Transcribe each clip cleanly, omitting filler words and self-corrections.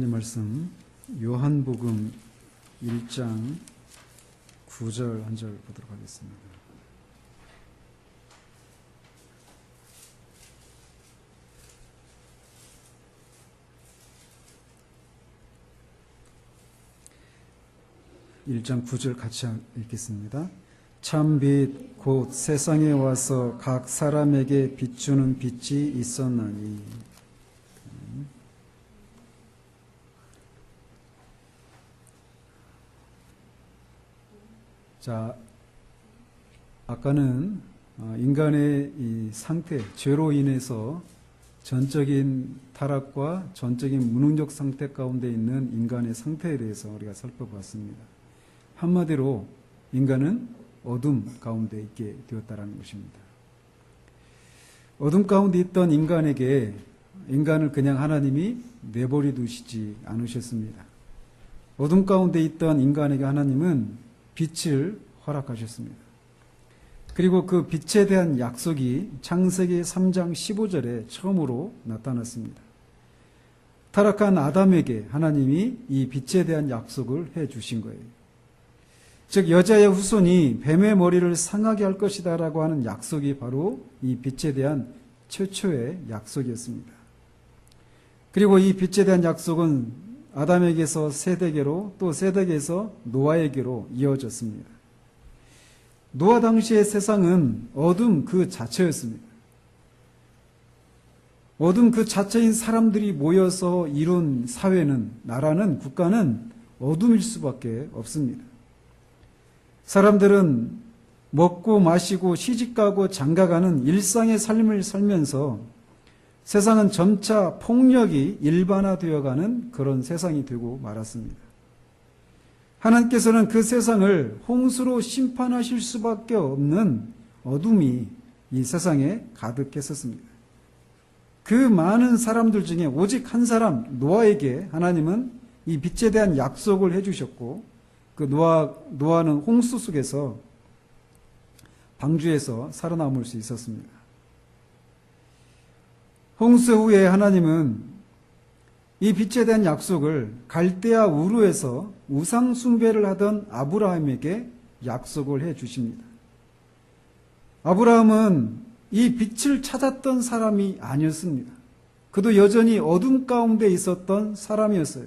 하나님 말씀 요한복음 1장 9절 한 절 보도록 하겠습니다. (1장 9절) 같이 읽겠습니다. 참빛 곧 세상에 와서 각 사람에게 비추는 빛이 있었나니. 자, 아까는 인간의 이 상태, 죄로 인해서 전적인 타락과 전적인 무능력 상태 가운데 있는 인간의 상태에 대해서 우리가 살펴봤습니다. 한마디로 인간은 어둠 가운데 있게 되었다는 것입니다. 어둠 가운데 있던 인간에게 인간을 그냥 하나님이 내버려 두시지 않으셨습니다. 어둠 가운데 있던 인간에게 하나님은 빛을 허락하셨습니다. 그리고 그 빛에 대한 약속이 창세기 3장 15절에 처음으로 나타났습니다. 타락한 아담에게 하나님이 이 빛에 대한 약속을 해 주신 거예요. 즉 여자의 후손이 뱀의 머리를 상하게 할 것이다 라고 하는 약속이 바로 이 빛에 대한 최초의 약속이었습니다. 그리고 이 빛에 대한 약속은 아담에게서 세대계로 또 세대계에서 노아에게로 이어졌습니다. 노아 당시의 세상은 어둠 그 자체였습니다. 어둠 그 자체인 사람들이 모여서 이룬 사회는, 나라는, 국가는 어둠일 수밖에 없습니다. 사람들은 먹고 마시고 시집가고 장가가는 일상의 삶을 살면서 세상은 점차 폭력이 일반화되어가는 그런 세상이 되고 말았습니다. 하나님께서는 그 세상을 홍수로 심판하실 수밖에 없는 어둠이 이 세상에 가득했었습니다. 그 많은 사람들 중에 오직 한 사람 노아에게 하나님은 이 빛에 대한 약속을 해주셨고, 그 노아는 홍수 속에서 방주에서 살아남을 수 있었습니다. 홍수 후에 하나님은 이 빛에 대한 약속을 갈대아 우르에서 우상 숭배를 하던 아브라함에게 약속을 해 주십니다. 아브라함은 이 빛을 찾았던 사람이 아니었습니다. 그도 여전히 어둠 가운데 있었던 사람이었어요.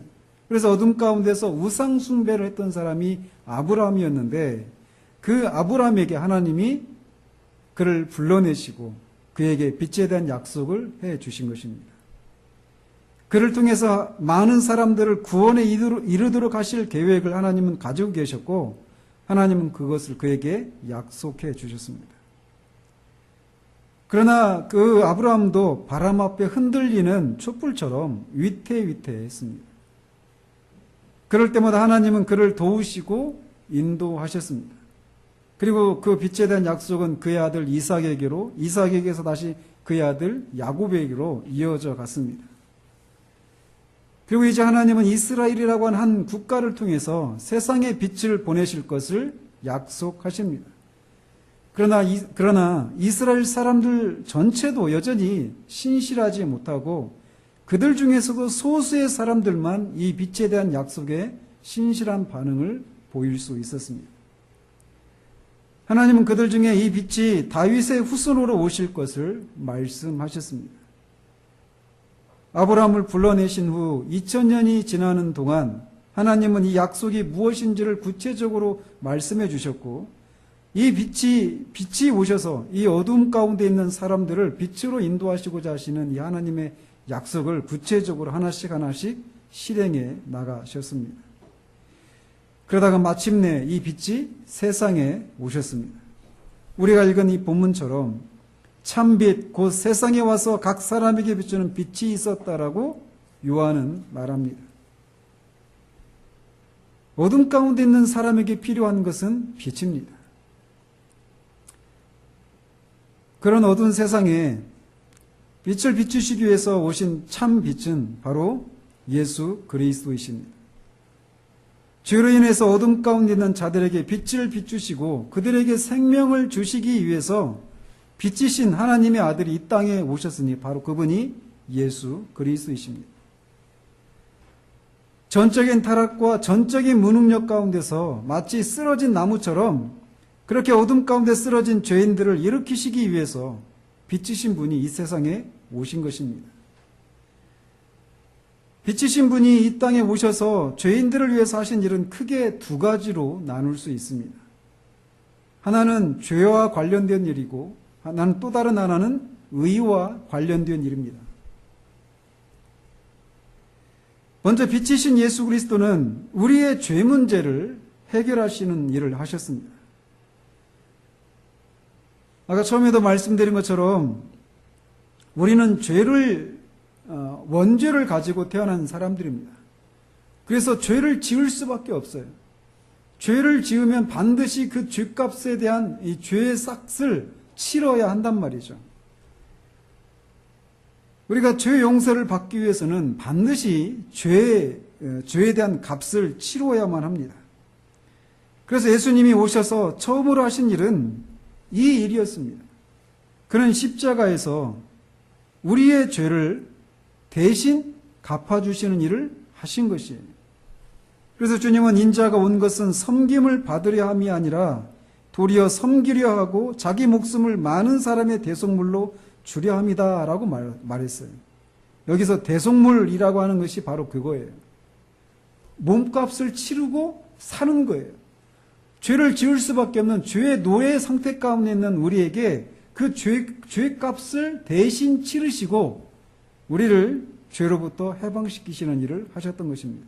그래서 어둠 가운데서 우상 숭배를 했던 사람이 아브라함이었는데, 그 아브라함에게 하나님이 그를 불러내시고 그에게 빛에 대한 약속을 해 주신 것입니다. 그를 통해서 많은 사람들을 구원에 이르도록 하실 계획을 하나님은 가지고 계셨고, 하나님은 그것을 그에게 약속해 주셨습니다. 그러나 그 아브라함도 바람 앞에 흔들리는 촛불처럼 위태위태했습니다. 그럴 때마다 하나님은 그를 도우시고 인도하셨습니다. 그리고 그 빛에 대한 약속은 그의 아들 이삭에게로, 이삭에게서 다시 그의 아들 야곱에게로 이어져 갔습니다. 그리고 이제 하나님은 이스라엘이라고 하는 한 국가를 통해서 세상에 빛을 보내실 것을 약속하십니다. 그러나 이스라엘 사람들 전체도 여전히 신실하지 못하고, 그들 중에서도 소수의 사람들만 이 빛에 대한 약속에 신실한 반응을 보일 수 있었습니다. 하나님은 그들 중에 이 빛이 다윗의 후손으로 오실 것을 말씀하셨습니다. 아브라함을 불러내신 후 2000년이 지나는 동안 하나님은 이 약속이 무엇인지를 구체적으로 말씀해 주셨고, 이 빛이 오셔서 이 어둠 가운데 있는 사람들을 빛으로 인도하시고자 하시는 이 하나님의 약속을 구체적으로 하나씩 실행해 나가셨습니다. 그러다가 마침내 이 빛이 세상에 오셨습니다. 우리가 읽은 이 본문처럼 참빛 곧 세상에 와서 각 사람에게 비추는 빛이 있었다라고 요한은 말합니다. 어둠 가운데 있는 사람에게 필요한 것은 빛입니다. 그런 어두운 세상에 빛을 비추시기 위해서 오신 참 빛은 바로 예수 그리스도이십니다. 죄로 인해서 어둠 가운데 있는 자들에게 빛을 비추시고 그들에게 생명을 주시기 위해서 빛이신 하나님의 아들이 이 땅에 오셨으니 바로 그분이 예수 그리스도이십니다. 예수 그리스도이십니다. 그리스도이신 하나님의 아들이 이 땅에 오셨으니 바로 그분이 예수 그리스도이십니다. 그리스도이신 하나님의 아들이 이 땅에 오셨으니 바로 그분이 예수 그리스도이십니다. 그리스도이신 하나님의 아들이 이 땅에 오셨으니 바로 그분이 예수 그리스도이십니다. 전적인 타락과 전적인 무능력 가운데서 마치 쓰러진 나무처럼 그렇게 어둠 가운데 쓰러진 죄인들을 일으키시기 위해서 빛이신 분이 이 세상에 오신 것입니다. 빛이신 분이 이 땅에 오셔서 죄인들을 위해서 하신 일은 크게 두 가지로 나눌 수 있습니다. 하나는 죄와 관련된 일이고 또 다른 하나는 의와 관련된 일입니다. 먼저 빛이신 예수 그리스도는 우리의 죄 문제를 해결하시는 일을 하셨습니다. 아까 처음에도 말씀드린 것처럼 우리는 죄를 원죄를 가지고 태어난 사람들입니다. 그래서 죄를 지을 수밖에 없어요. 죄를 지으면 반드시 그 죄값에 대한 이 죄의 싹을 치러야 한단 말이죠. 우리가 죄 용서를 받기 위해서는 반드시 죄에 대한 값을 치러야만 합니다. 그래서 예수님이 오셔서 처음으로 하신 일은 이 일이었습니다. 그는 십자가에서 우리의 죄를 대신 갚아주시는 일을 하신 것이에요. 그래서 주님은 인자가 온 것은 섬김을 받으려 함이 아니라 도리어 섬기려 하고 자기 목숨을 많은 사람의 대속물로 주려 함이다 라고 말했어요. 여기서 대속물이라고 하는 것이 바로 그거예요. 몸값을 치르고 사는 거예요. 죄를 지을 수밖에 없는 죄의 노예 상태 가운데 있는 우리에게 그 죄값을 대신 치르시고 우리를 죄로부터 해방시키시는 일을 하셨던 것입니다.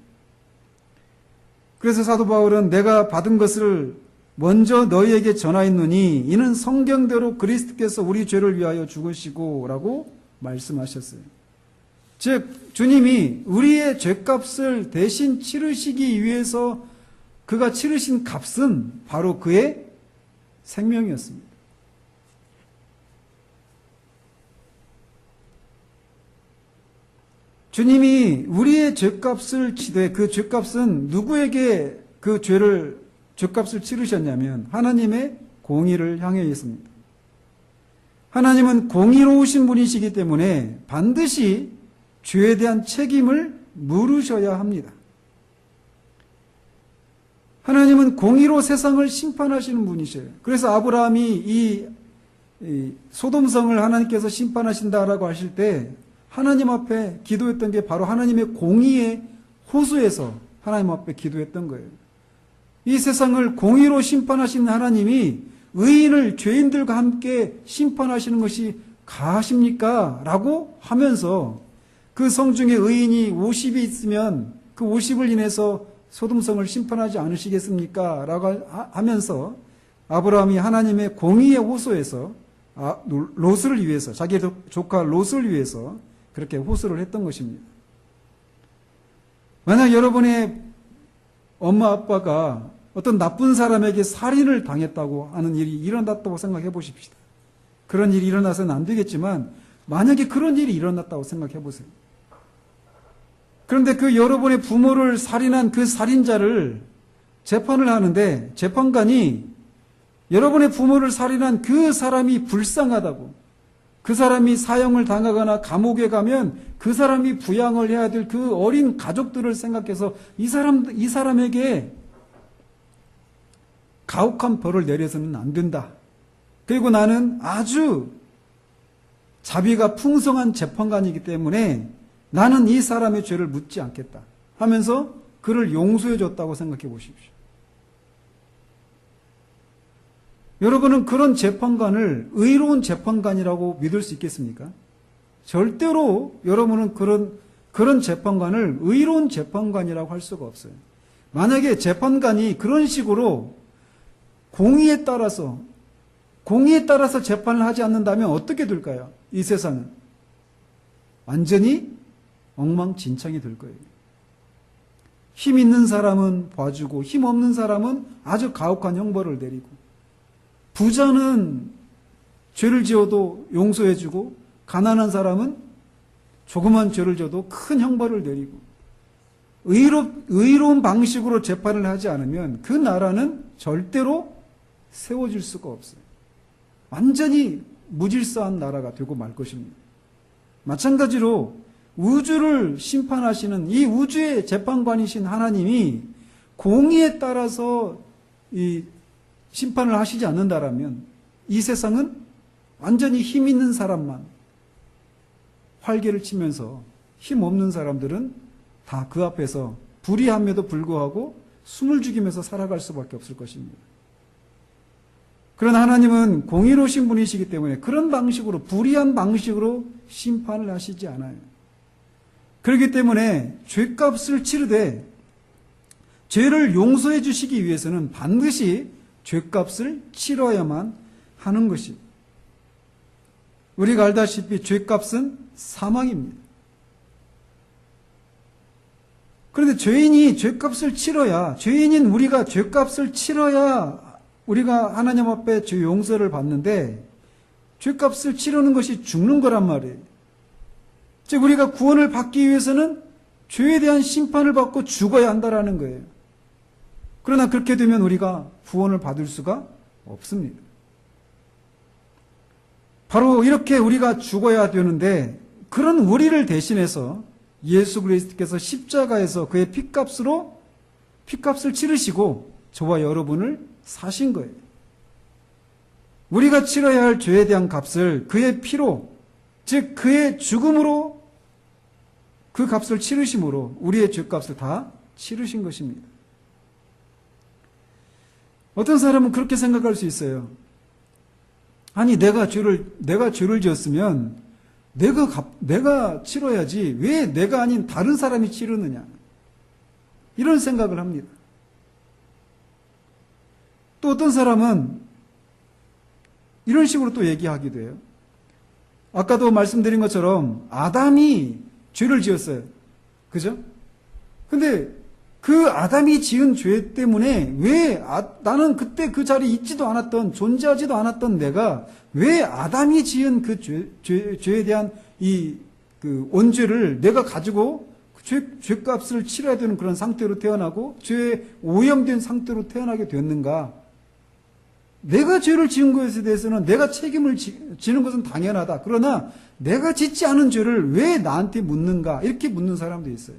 그래서 사도 바울은 내가 받은 것을 먼저 너희에게 전하였노니 이는 성경대로 그리스도께서 우리 죄를 위하여 죽으시고 라고 말씀하셨어요. 즉 주님이 우리의 죄값을 대신 치르시기 위해서 그가 치르신 값은 바로 그의 생명이었습니다. 주님이 우리의 죄값을 치되 그 죄값은 누구에게 그 죄값을 치르셨냐면 하나님의 공의를 향해 있습니다. 하나님은 공의로우신 분이시기 때문에 반드시 죄에 대한 책임을 물으셔야 합니다. 하나님은 공의로 세상을 심판하시는 분이셔요. 그래서 아브라함이 이 소돔성을 하나님께서 심판하신다라고 하실 때 하나님 앞에 기도했던 게 바로 하나님의 공의에 호소해서 하나님 앞에 기도했던 거예요. 이 세상을 공의로 심판하시는 하나님이 의인을 죄인들과 함께 심판하시는 것이 가하십니까? 라고 하면서 그 성 중에 의인이 50이 있으면 그 50을 인해서 소돔성을 심판하지 않으시겠습니까? 라고 하면서 아브라함이 하나님의 공의에 호소해서 롯을 위해서 자기 조카 롯을 위해서 그렇게 호소를 했던 것입니다. 만약 여러분의 엄마 아빠가 어떤 나쁜 사람에게 살인을 당했다고 하는 일이 일어났다고 생각해 보십시다. 그런 일이 일어나서는 안 되겠지만 만약에 그런 일이 일어났다고 생각해 보세요. 그런데 그 여러분의 부모를 살인한 그 살인자를 재판을 하는데 재판관이 여러분의 부모를 살인한 그 사람이 불쌍하다고, 그 사람이 사형을 당하거나 감옥에 가면 그 사람이 부양을 해야 될 그 어린 가족들을 생각해서 이 사람에게 가혹한 벌을 내려서는 안 된다. 그리고 나는 아주 자비가 풍성한 재판관이기 때문에 나는 이 사람의 죄를 묻지 않겠다 하면서 그를 용서해 줬다고 생각해 보십시오. 여러분은 그런 재판관을 의로운 재판관이라고 믿을 수 있겠습니까? 절대로 여러분은 그런 재판관을 의로운 재판관이라고 할 수가 없어요. 만약에 재판관이 그런 식으로 공의에 따라서 재판을 하지 않는다면 어떻게 될까요? 이 세상은 완전히 엉망진창이 될 거예요. 힘 있는 사람은 봐주고 힘 없는 사람은 아주 가혹한 형벌을 내리고, 부자는 죄를 지어도 용서해주고 가난한 사람은 조그만 죄를 져도 큰 형벌을 내리고, 의로운 방식으로 재판을 하지 않으면 그 나라는 절대로 세워질 수가 없어요. 완전히 무질서한 나라가 되고 말 것입니다. 마찬가지로 우주를 심판하시는 이 우주의 재판관이신 하나님이 공의에 따라서 이 심판을 하시지 않는다라면 이 세상은 완전히 힘 있는 사람만 활개를 치면서 힘 없는 사람들은 다 그 앞에서 불의함에도 불구하고 숨을 죽이면서 살아갈 수밖에 없을 것입니다. 그러나 하나님은 공의로우신 분이시기 때문에 그런 방식으로 불의한 방식으로 심판을 하시지 않아요. 그렇기 때문에 죄값을 치르되 죄를 용서해 주시기 위해서는 반드시 죄값을 치러야만 하는 것입니다. 우리가 알다시피 죄값은 사망입니다. 그런데 죄인이 죄값을 치러야, 죄인인 우리가 죄값을 치러야 우리가 하나님 앞에 죄 용서를 받는데 죄값을 치르는 것이 죽는 거란 말이에요. 즉 우리가 구원을 받기 위해서는 죄에 대한 심판을 받고 죽어야 한다라는 거예요. 그러나 그렇게 되면 우리가 구원을 받을 수가 없습니다. 바로 이렇게 우리가 죽어야 되는데 그런 우리를 대신해서 예수 그리스도께서 십자가에서 그의 피값을 치르시고 저와 여러분을 사신 거예요. 우리가 치러야 할 죄에 대한 값을 그의 피로, 즉 그의 죽음으로 그 값을 치르심으로 우리의 죄값을 다 치르신 것입니다. 어떤 사람은 그렇게 생각할 수 있어요. 아니 내가 죄를 지었으면 내가 치러야지 왜 내가 아닌 다른 사람이 치르느냐, 이런 생각을 합니다. 또 어떤 사람은 이런 식으로 또 얘기하기도 해요. 아까도 말씀드린 것처럼 아담이 죄를 지었어요. 그죠? 근데 그 아담이 지은 죄 때문에 왜 나는 그때 그 자리에 있지도 않았던, 존재하지도 않았던 내가 왜 아담이 지은 그 죄에 대한 그 원죄를 내가 가지고 죄값을 치러야 되는 그런 상태로 태어나고 죄에 오염된 상태로 태어나게 됐는가? 내가 죄를 지은 것에 대해서는 내가 책임을 지는 것은 당연하다. 그러나 내가 짓지 않은 죄를 왜 나한테 묻는가? 이렇게 묻는 사람도 있어요.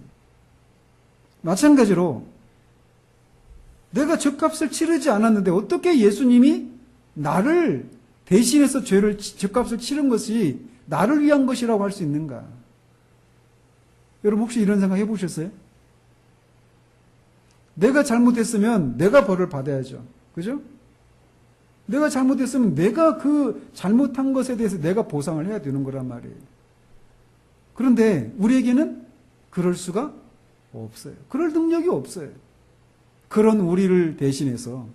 마찬가지로 내가 죄값을 치르지 않았는데 어떻게 예수님이 나를 대신해서 죄값을 치른 것이 나를 위한 것이라고 할 수 있는가? 여러분 혹시 이런 생각 해보셨어요? 내가 잘못했으면 내가 벌을 받아야죠. 그죠? 내가 잘못했으면 내가 그 잘못한 것에 대해서 내가 보상을 해야 되는 거란 말이에요. 그런데 우리에게는 그럴 수가 없어요. 그럴 능력이 없어요. 그런 우리를 대신해서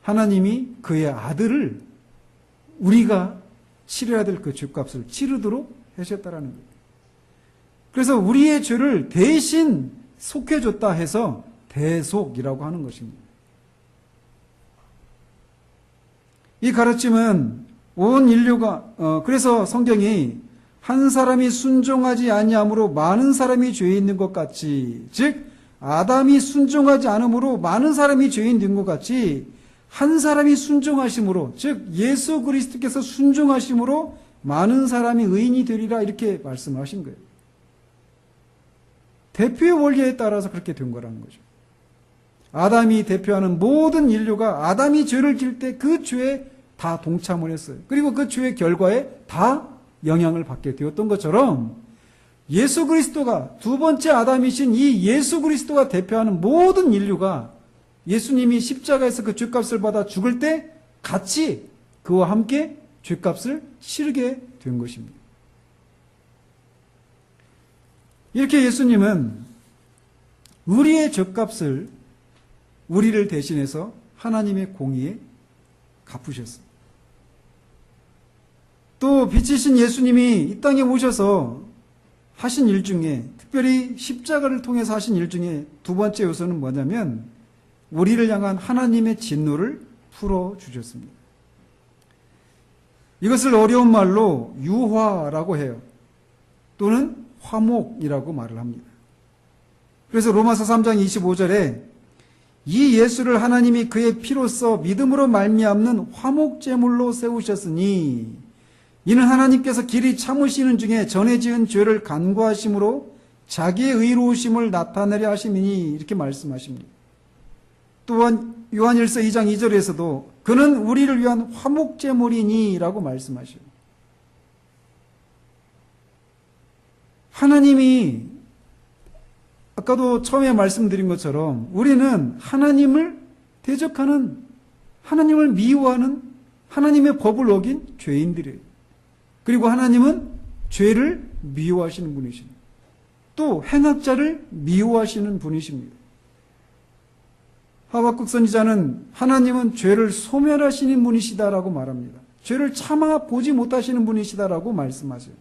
하나님이 그의 아들을 우리가 치러야 될 그 죄값을 치르도록 하셨다라는 거예요. 그래서 우리의 죄를 대신 속해줬다 해서 대속이라고 하는 것입니다. 이 가르침은 온 인류가 그래서 성경이 한 사람이 순종하지 아니함으로 많은 사람이 죄에 있는 것 같이, 즉 아담이 순종하지 않음으로 많은 사람이 죄인 된 것 같이 한 사람이 순종하심으로, 즉 예수 그리스도께서 순종하심으로 많은 사람이 의인이 되리라, 이렇게 말씀하신 거예요. 대표의 원리에 따라서 그렇게 된 거라는 거죠. 아담이 대표하는 모든 인류가 아담이 죄를 지을 때 그 죄에 다 동참을 했어요. 그리고 그 죄의 결과에 다 영향을 받게 되었던 것처럼 예수 그리스도가 두 번째 아담이신 이 예수 그리스도가 대표하는 모든 인류가 예수님이 십자가에서 그 죄값을 받아 죽을 때 같이 그와 함께 죄값을 치르게 된 것입니다. 이렇게 예수님은 우리의 죄값을 우리를 대신해서 하나님의 공의에 갚으셨습니다. 또 빛이신 예수님이 이 땅에 오셔서 하신 일 중에, 특별히 십자가를 통해서 하신 일 중에 두 번째 요소는 뭐냐면 우리를 향한 하나님의 진노를 풀어주셨습니다. 이것을 어려운 말로 유화라고 해요. 또는 화목이라고 말을 합니다. 그래서 로마서 3장 25절에 이 예수를 하나님이 그의 피로써 믿음으로 말미암는 화목제물로 세우셨으니 이는 하나님께서 길이 참으시는 중에 전에 지은 죄를 간구하심으로 자기의 의로우심을 나타내려 하심이니 이렇게 말씀하십니다. 또한 요한일서 2장 2절에서도 그는 우리를 위한 화목제물이니 라고 말씀하셔요. 하나님이 아까도 처음에 말씀드린 것처럼 우리는 하나님을 대적하는, 하나님을 미워하는, 하나님의 법을 어긴 죄인들이에요. 그리고 하나님은 죄를 미워하시는 분이십니다. 또 행악자를 미워하시는 분이십니다. 하박국 선지자는 하나님은 죄를 소멸하시는 분이시다라고 말합니다. 죄를 참아 보지 못하시는 분이시다라고 말씀하세요.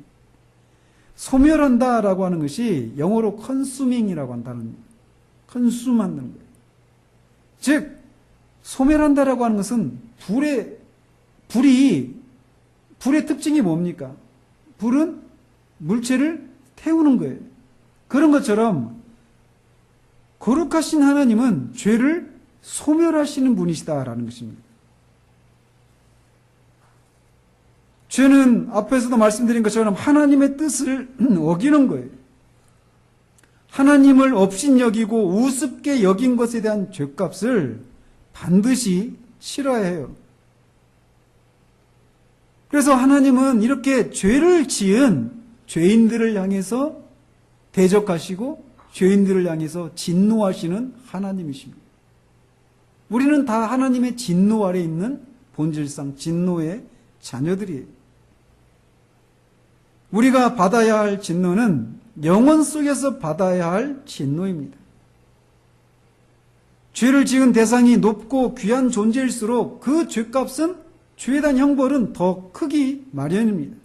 소멸한다라고 하는 것이 영어로 consuming이라고 한다는, consume하는 거예요. 즉 소멸한다라고 하는 것은 불의 특징이 뭡니까? 불은 물체를 태우는 거예요. 그런 것처럼 거룩하신 하나님은 죄를 소멸하시는 분이시다라는 것입니다. 죄는 앞에서도 말씀드린 것처럼 하나님의 뜻을 어기는 거예요. 하나님을 업신여기고 우습게 여긴 것에 대한 죄값을 반드시 치러야 해요. 그래서 하나님은 이렇게 죄를 지은 죄인들을 향해서 대적하시고 죄인들을 향해서 진노하시는 하나님이십니다. 우리는 다 하나님의 진노 아래 있는 본질상 진노의 자녀들이에요. 우리가 받아야 할 진노는 영혼 속에서 받아야 할 진노입니다. 죄를 지은 대상이 높고 귀한 존재일수록 그 죄값은, 죄에 대한 형벌은 더 크기 마련입니다.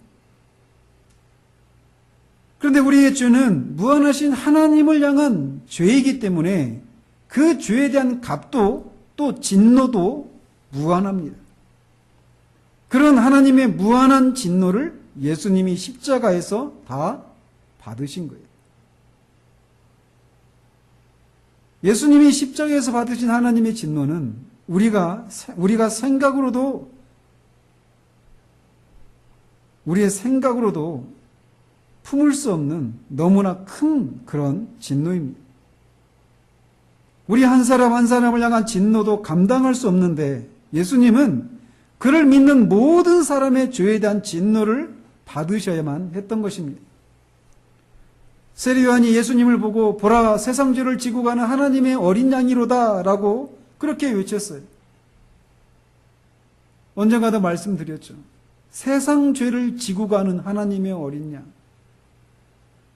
그런데 우리의 죄는 무한하신 하나님을 향한 죄이기 때문에 그 죄에 대한 값도 또 진노도 무한합니다. 그런 하나님의 무한한 진노를 예수님이 십자가에서 다 받으신 거예요. 예수님이 십자가에서 받으신 하나님의 진노는 우리가 생각으로도, 우리의 생각으로도 품을 수 없는 너무나 큰 그런 진노입니다. 우리 한 사람 한 사람을 향한 진노도 감당할 수 없는데 예수님은 그를 믿는 모든 사람의 죄에 대한 진노를 받으셔야만 했던 것입니다. 세례 요한이 예수님을 보고 보라 세상 죄를 지고 가는 하나님의 어린 양이로다 라고 그렇게 외쳤어요. 언젠가도 말씀드렸죠. 세상 죄를 지고 가는 하나님의 어린 양.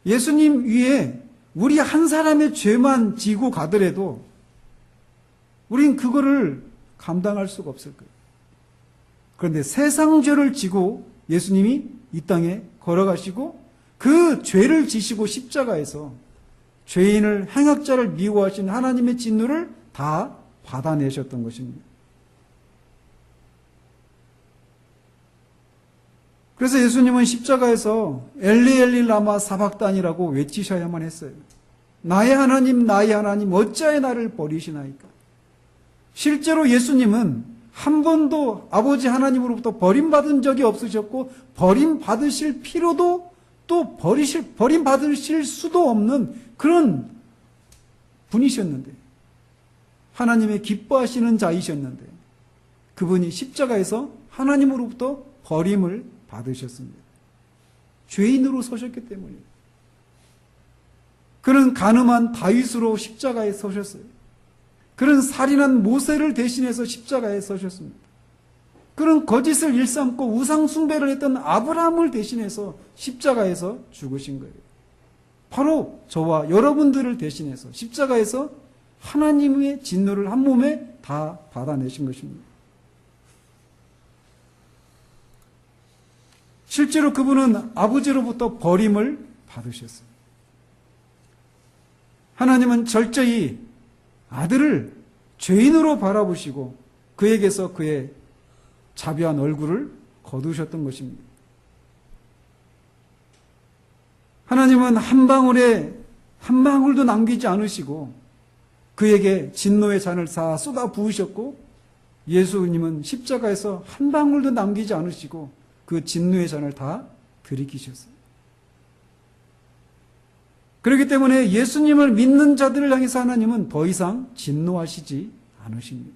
예수님 위에 우리 한 사람의 죄만 지고 가더라도 우린 그거를 감당할 수가 없을 거예요. 그런데 세상 죄를 지고 예수님이 이 땅에 걸어가시고 그 죄를 지시고 십자가에서 죄인을, 행악자를 미워하신 하나님의 진노를 다 받아내셨던 것입니다. 그래서 예수님은 십자가에서 엘리 엘리 라마 사박단이라고 외치셔야만 했어요. 나의 하나님 어찌하여 나를 버리시나이까. 실제로 예수님은 한 번도 아버지 하나님으로부터 버림받은 적이 없으셨고 버림받으실 필요도 또 버림받으실 수도 없는 그런 분이셨는데, 하나님의 기뻐하시는 자이셨는데 그분이 십자가에서 하나님으로부터 버림을 받으셨습니다. 죄인으로 서셨기 때문이에요. 그는 가늠한 다윗으로 십자가에 서셨어요. 그는 살인한 모세를 대신해서 십자가에 서셨습니다. 그는 거짓을 일삼고 우상 숭배를 했던 아브라함을 대신해서 십자가에서 죽으신 거예요. 바로 저와 여러분들을 대신해서 십자가에서 하나님의 진노를 한 몸에 다 받아내신 것입니다. 실제로 그분은 아버지로부터 버림을 받으셨어요. 하나님은 철저히 아들을 죄인으로 바라보시고 그에게서 그의 자비한 얼굴을 거두셨던 것입니다. 하나님은 한 방울도 남기지 않으시고 그에게 진노의 잔을 다 쏟아 부으셨고, 예수님은 십자가에서 한 방울도 남기지 않으시고 그 진노의 잔을 다 들이키셨어요. 그렇기 때문에 예수님을 믿는 자들을 향해서 하나님은 더 이상 진노하시지 않으십니다.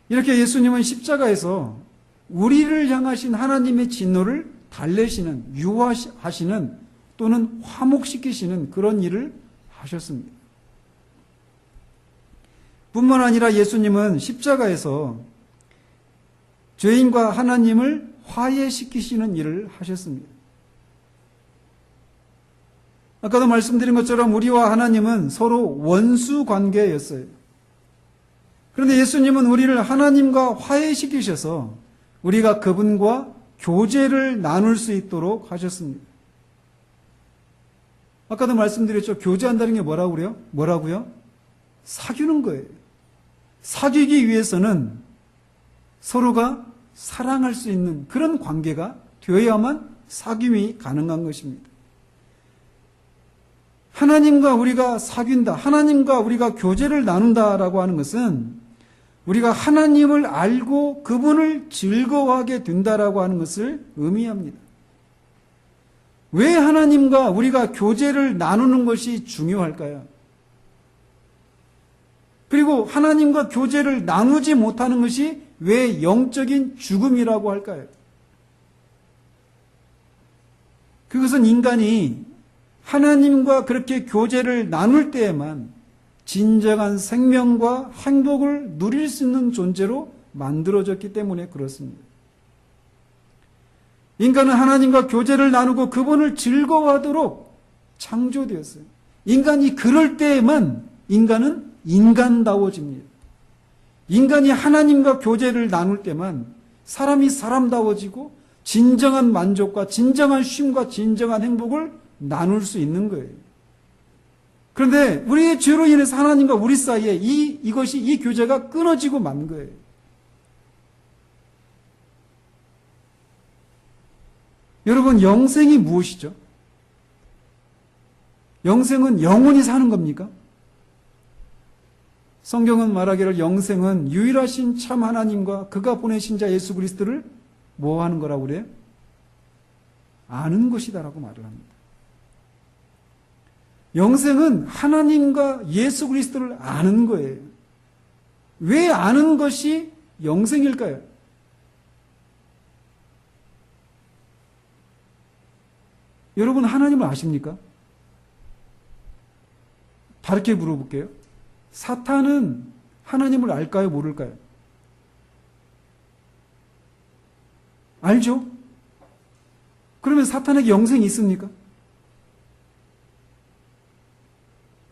이렇게 예수님은 십자가에서 우리를 향하신 하나님의 진노를 달래시는, 유화하시는 또는 화목시키시는 그런 일을 하셨습니다. 뿐만 아니라 예수님은 십자가에서 죄인과 하나님을 화해시키시는 일을 하셨습니다. 아까도 말씀드린 것처럼 우리와 하나님은 서로 원수 관계였어요. 그런데 예수님은 우리를 하나님과 화해시키셔서 우리가 그분과 교제를 나눌 수 있도록 하셨습니다. 아까도 말씀드렸죠. 교제한다는 게 뭐라고요? 사귀는 거예요. 사귀기 위해서는 서로가 사랑할 수 있는 그런 관계가 되어야만 사귐이 가능한 것입니다. 하나님과 우리가 사귄다, 하나님과 우리가 교제를 나눈다라고 하는 것은 우리가 하나님을 알고 그분을 즐거워하게 된다라고 하는 것을 의미합니다. 왜 하나님과 우리가 교제를 나누는 것이 중요할까요? 그리고 하나님과 교제를 나누지 못하는 것이 왜 영적인 죽음이라고 할까요? 그것은 인간이 하나님과 그렇게 교제를 나눌 때에만 진정한 생명과 행복을 누릴 수 있는 존재로 만들어졌기 때문에 그렇습니다. 인간은 하나님과 교제를 나누고 그분을 즐거워하도록 창조되었어요. 인간이 그럴 때에만 인간은 인간다워집니다. 인간이 하나님과 교제를 나눌 때만 사람이 사람다워지고 진정한 만족과 진정한 쉼과 진정한 행복을 나눌 수 있는 거예요. 그런데 우리의 죄로 인해서 하나님과 우리 사이에 이 교제가 끊어지고 만 거예요. 여러분, 영생이 무엇이죠? 영생은 영원히 사는 겁니까? 성경은 말하기를 영생은 유일하신 참 하나님과 그가 보내신 자 예수 그리스도를 뭐 하는 거라고 그래요? 아는 것이다라고 말을 합니다. 영생은 하나님과 예수 그리스도를 아는 거예요. 왜 아는 것이 영생일까요? 여러분, 하나님을 아십니까? 다르게 물어볼게요. 사탄은 하나님을 알까요? 모를까요? 알죠? 그러면 사탄에게 영생이 있습니까?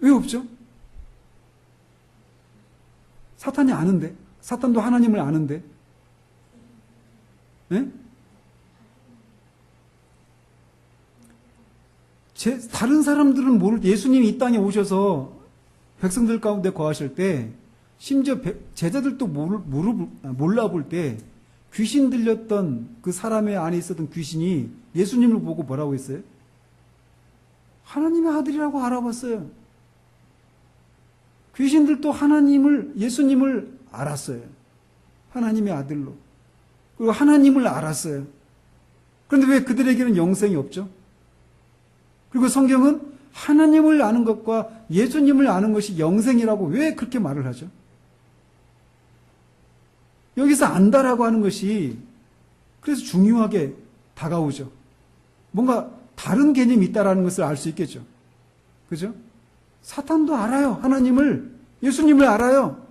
왜 없죠? 사탄이 아는데, 사탄도 하나님을 아는데, 네? 다른 사람들은 예수님이 이 땅에 오셔서 백성들 가운데 거하실 때, 심지어 제자들도 몰라볼 때, 귀신 들렸던 그 사람의 안에 있었던 귀신이 예수님을 보고 뭐라고 했어요? 하나님의 아들이라고 알아봤어요. 귀신들도 예수님을 알았어요. 하나님의 아들로. 그리고 하나님을 알았어요. 그런데 왜 그들에게는 영생이 없죠? 그리고 성경은 하나님을 아는 것과 예수님을 아는 것이 영생이라고 왜 그렇게 말을 하죠? 여기서 안다라고 하는 것이 그래서 중요하게 다가오죠. 뭔가 다른 개념이 있다라는 것을 알 수 있겠죠. 그죠? 사탄도 알아요. 하나님을, 예수님을 알아요.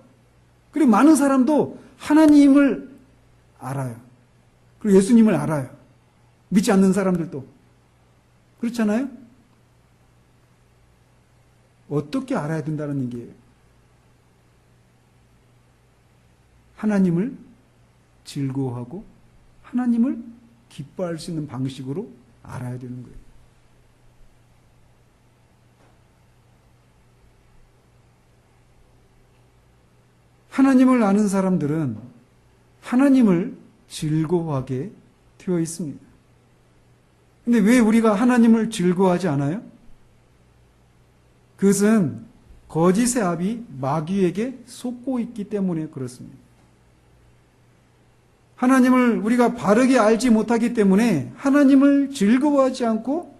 그리고 많은 사람도 하나님을 알아요. 그리고 예수님을 알아요. 믿지 않는 사람들도. 그렇잖아요? 어떻게 알아야 된다는 얘기예요? 하나님을 즐거워하고 하나님을 기뻐할 수 있는 방식으로 알아야 되는 거예요. 하나님을 아는 사람들은 하나님을 즐거워하게 되어 있습니다. 근데 왜 우리가 하나님을 즐거워하지 않아요? 그것은 거짓의 압이 마귀에게 속고 있기 때문에 그렇습니다. 하나님을 우리가 바르게 알지 못하기 때문에 하나님을 즐거워하지 않고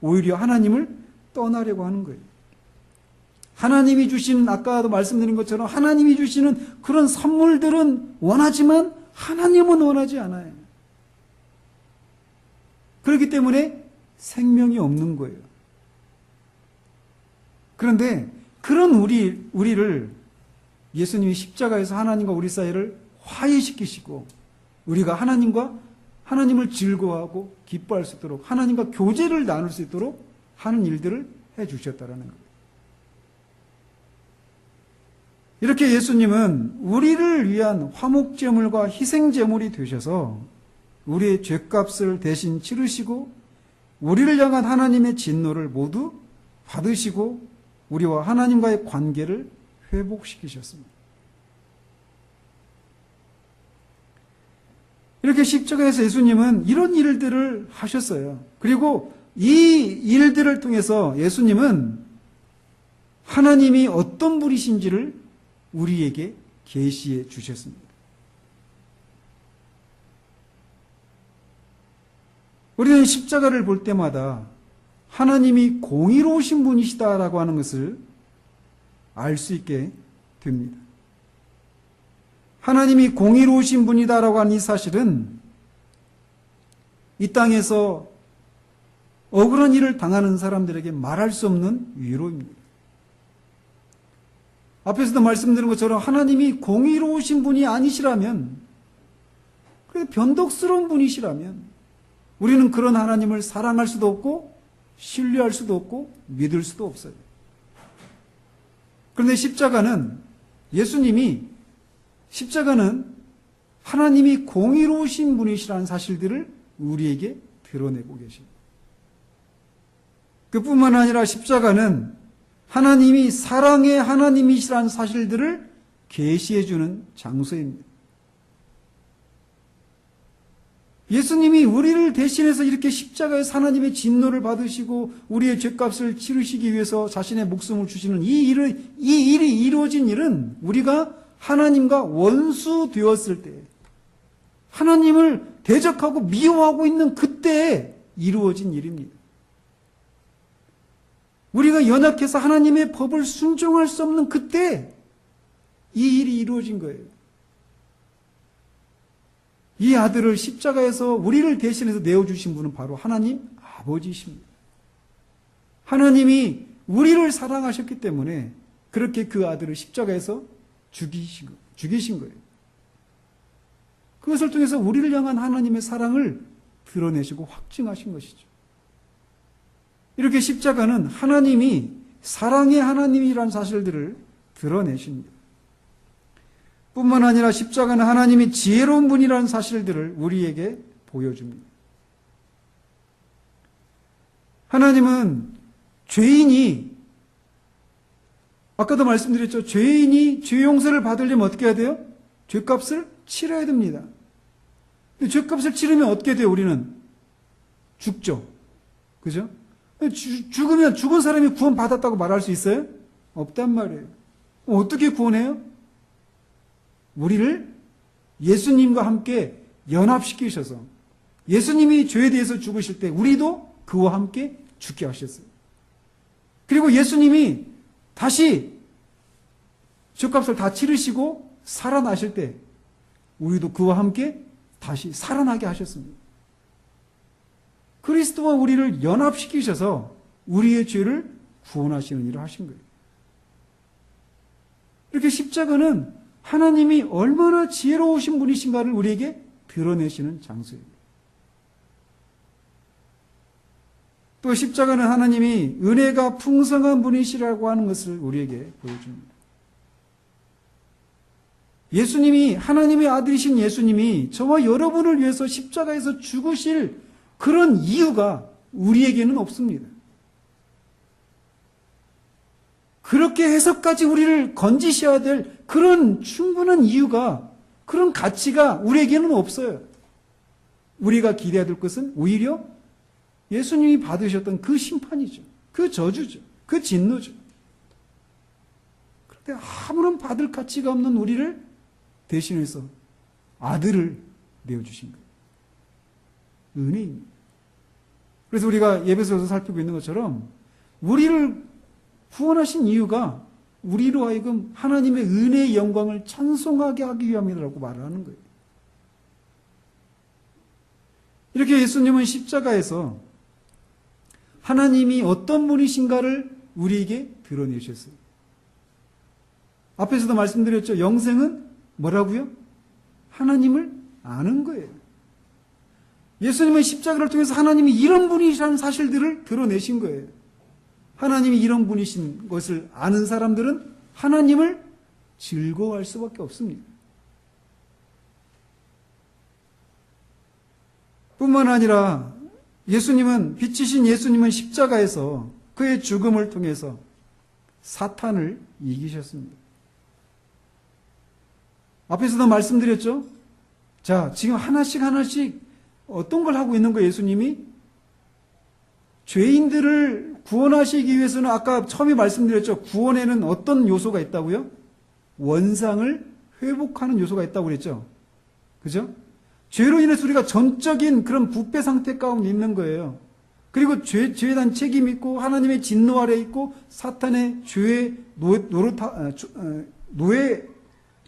오히려 하나님을 떠나려고 하는 거예요. 하나님이 주신, 아까도 말씀드린 것처럼 하나님이 주시는 그런 선물들은 원하지만 하나님은 원하지 않아요. 그렇기 때문에 생명이 없는 거예요. 그런데 그런 우리를 예수님이 십자가에서 하나님과 우리 사이를 화해시키시고 우리가 하나님을 즐거워하고 기뻐할 수 있도록 하나님과 교제를 나눌 수 있도록 하는 일들을 해 주셨다라는 거예요. 이렇게 예수님은 우리를 위한 화목제물과 희생제물이 되셔서 우리의 죄값을 대신 치르시고 우리를 향한 하나님의 진노를 모두 받으시고 우리와 하나님과의 관계를 회복시키셨습니다. 이렇게 십자가에서 예수님은 이런 일들을 하셨어요. 그리고 이 일들을 통해서 예수님은 하나님이 어떤 분이신지를 우리에게 계시해 주셨습니다. 우리는 십자가를 볼 때마다 하나님이 공의로우신 분이시다라고 하는 것을 알 수 있게 됩니다. 하나님이 공의로우신 분이다라고 하는 이 사실은 이 땅에서 억울한 일을 당하는 사람들에게 말할 수 없는 위로입니다. 앞에서도 말씀드린 것처럼 하나님이 공의로우신 분이 아니시라면, 변덕스러운 분이시라면 우리는 그런 하나님을 사랑할 수도 없고 신뢰할 수도 없고 믿을 수도 없어요. 그런데 십자가는 하나님이 공의로우신 분이시라는 사실들을 우리에게 드러내고 계십니다. 그뿐만 아니라 십자가는 하나님이 사랑의 하나님이시라는 사실들을 계시해 주는 장소입니다. 예수님이 우리를 대신해서 이렇게 십자가에서 하나님의 진노를 받으시고 우리의 죄값을 치르시기 위해서 자신의 목숨을 주시는 이 일이 이루어진 일은 우리가 하나님과 원수 되었을 때, 하나님을 대적하고 미워하고 있는 그때에 이루어진 일입니다. 우리가 연약해서 하나님의 법을 순종할 수 없는 그때 이 일이 이루어진 거예요. 이 아들을 십자가에서 우리를 대신해서 내어주신 분은 바로 하나님 아버지이십니다. 하나님이 우리를 사랑하셨기 때문에 그렇게 그 아들을 십자가에서 죽이신 거예요. 그것을 통해서 우리를 향한 하나님의 사랑을 드러내시고 확증하신 것이죠. 이렇게 십자가는 하나님이 사랑의 하나님이라는 사실들을 드러내십니다. 뿐만 아니라 십자가는 하나님이 지혜로운 분이라는 사실들을 우리에게 보여줍니다. 하나님은 아까도 말씀드렸죠. 죄인이 죄 용서를 받으려면 어떻게 해야 돼요? 죄값을 치러야 됩니다. 근데 죄값을 치르면 어떻게 돼요? 우리는 죽죠. 그죠? 죽으면 죽은 사람이 구원받았다고 말할 수 있어요? 없단 말이에요. 어떻게 구원해요? 우리를 예수님과 함께 연합시키셔서 예수님이 죄에 대해서 죽으실 때 우리도 그와 함께 죽게 하셨어요. 그리고 예수님이 다시 죄값을 다 치르시고 살아나실 때 우리도 그와 함께 다시 살아나게 하셨습니다. 그리스도와 우리를 연합시키셔서 우리의 죄를 구원하시는 일을 하신 거예요. 이렇게 십자가는 하나님이 얼마나 지혜로우신 분이신가를 우리에게 드러내시는 장소입니다. 또 십자가는 하나님이 은혜가 풍성한 분이시라고 하는 것을 우리에게 보여줍니다. 하나님의 아들이신 예수님이 저와 여러분을 위해서 십자가에서 죽으실 그런 이유가 우리에게는 없습니다. 그렇게 해서까지 우리를 건지셔야 될 그런 충분한 이유가, 그런 가치가 우리에게는 없어요. 우리가 기대해야 될 것은 오히려 예수님이 받으셨던 그 심판이죠. 그 저주죠. 그 진노죠. 그런데 아무런 받을 가치가 없는 우리를 대신해서 아들을 내어주신 거예요. 은혜입니다. 그래서 우리가 예배소에서 살피고 있는 것처럼 우리를 구원하신 이유가 우리로 하여금 하나님의 은혜의 영광을 찬송하게 하기 위함이라고 말을 하는 거예요. 이렇게 예수님은 십자가에서 하나님이 어떤 분이신가를 우리에게 드러내셨어요. 앞에서도 말씀드렸죠. 영생은 뭐라고요? 하나님을 아는 거예요. 예수님은 십자가를 통해서 하나님이 이런 분이라는 사실들을 드러내신 거예요. 하나님이 이런 분이신 것을 아는 사람들은 하나님을 즐거워할 수밖에 없습니다. 뿐만 아니라 빛이신 예수님은 십자가에서 그의 죽음을 통해서 사탄을 이기셨습니다. 앞에서도 말씀드렸죠? 자, 지금 하나씩 어떤 걸 하고 있는 거예요, 예수님이? 죄인들을 구원하시기 위해서는 아까 처음에 말씀드렸죠. 구원에는 어떤 요소가 있다고요? 원상을 회복하는 요소가 있다고 그랬죠. 그죠? 죄로 인해서 우리가 전적인 그런 부패 상태 가운데 있는 거예요. 그리고 죄에 대한 책임이 있고 하나님의 진노 아래 있고 사탄의 죄의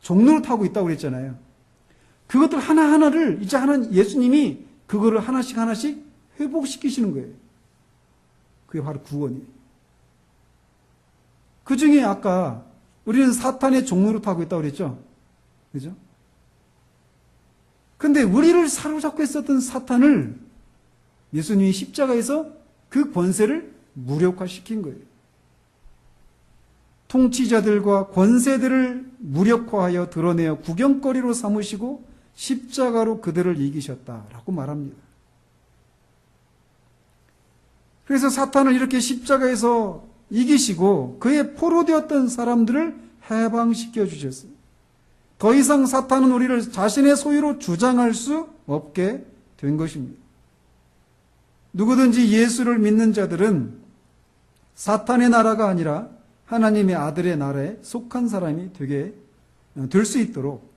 종노릇하고 있다고 그랬잖아요. 그것들 하나하나를 이제 예수님이 그거를 하나씩 회복시키시는 거예요. 그게 바로 구원이에요. 그 중에 아까 우리는 사탄의 종노릇하고 있다고 그랬죠. 그죠? 근데 우리를 사로잡고 있었던 사탄을 예수님이 십자가에서 그 권세를 무력화시킨 거예요. 통치자들과 권세들을 무력화하여 드러내어 구경거리로 삼으시고 십자가로 그들을 이기셨다라고 말합니다. 그래서 사탄을 이렇게 십자가에서 이기시고 그의 포로되었던 사람들을 해방시켜 주셨어요. 더 이상 사탄은 우리를 자신의 소유로 주장할 수 없게 된 것입니다. 누구든지 예수를 믿는 자들은 사탄의 나라가 아니라 하나님의 아들의 나라에 속한 사람이 될 수 있도록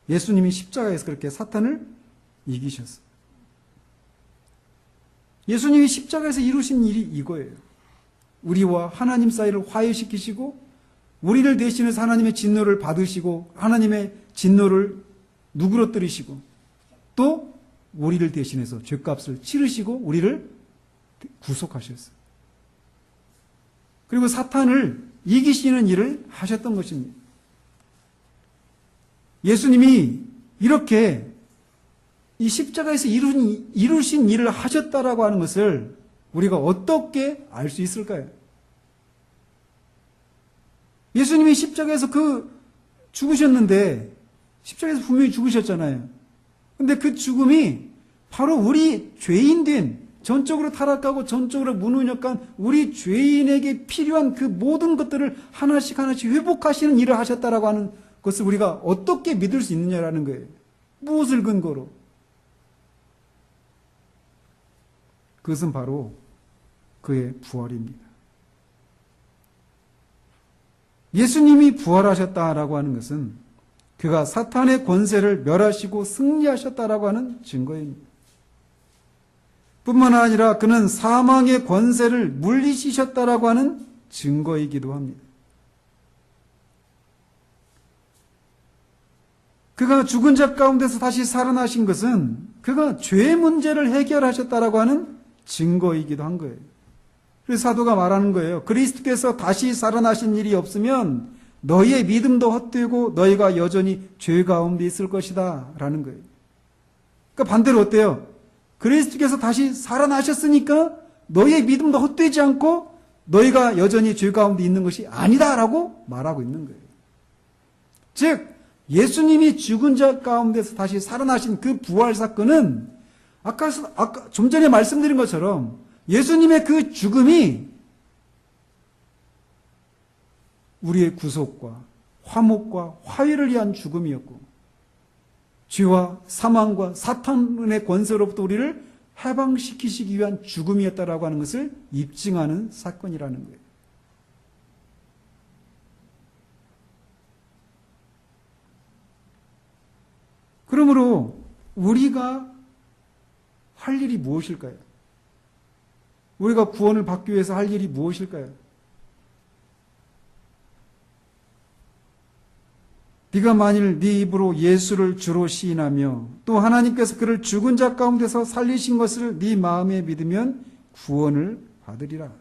예수님이 십자가에서 그렇게 사탄을 이기셨어요. 예수님이 십자가에서 이루신 일이 이거예요. 우리와 하나님 사이를 화해시키시고 우리를 대신해서 하나님의 진노를 받으시고 하나님의 진노를 누그러뜨리시고 또 우리를 대신해서 죄값을 치르시고 우리를 구속하셨어요. 그리고 사탄을 이기시는 일을 하셨던 것입니다. 예수님이 이렇게 이 십자가에서 이루신 일을 하셨다라고 하는 것을 우리가 어떻게 알 수 있을까요? 예수님이 십자가에서 죽으셨는데 십자가에서 분명히 죽으셨잖아요. 근데 그 죽음이 바로 우리 죄인된 전적으로 타락하고 전적으로 무능력한 우리 죄인에게 필요한 그 모든 것들을 하나씩 회복하시는 일을 하셨다라고 하는 것을 우리가 어떻게 믿을 수 있느냐라는 거예요. 무엇을 근거로? 그것은 바로 그의 부활입니다. 예수님이 부활하셨다라고 하는 것은 그가 사탄의 권세를 멸하시고 승리하셨다라고 하는 증거입니다. 뿐만 아니라 그는 사망의 권세를 물리치셨다라고 하는 증거이기도 합니다. 그가 죽은 자 가운데서 다시 살아나신 것은 그가 죄 문제를 해결하셨다라고 하는 증거이기도 한 거예요. 그래서 사도가 말하는 거예요. 그리스도께서 다시 살아나신 일이 없으면 너희의 믿음도 헛되고 너희가 여전히 죄 가운데 있을 것이다 라는 거예요. 그러니까 반대로 어때요? 그리스도께서 다시 살아나셨으니까 너희의 믿음도 헛되지 않고 너희가 여전히 죄 가운데 있는 것이 아니다라고 말하고 있는 거예요. 즉 예수님이 죽은 자 가운데서 다시 살아나신 그 부활 사건은 아까 좀 전에 말씀드린 것처럼 예수님의 그 죽음이 우리의 구속과 화목과 화해를 위한 죽음이었고 죄와 사망과 사탄의 권세로부터 우리를 해방시키시기 위한 죽음이었다라고 하는 것을 입증하는 사건이라는 거예요. 그러므로 우리가 할 일이 무엇일까요? 우리가 구원을 받기 위해서 할 일이 무엇일까요? 네가 만일 네 입으로 예수를 주로 시인하며 또 하나님께서 그를 죽은 자 가운데서 살리신 것을 네 마음에 믿으면 구원을 받으리라.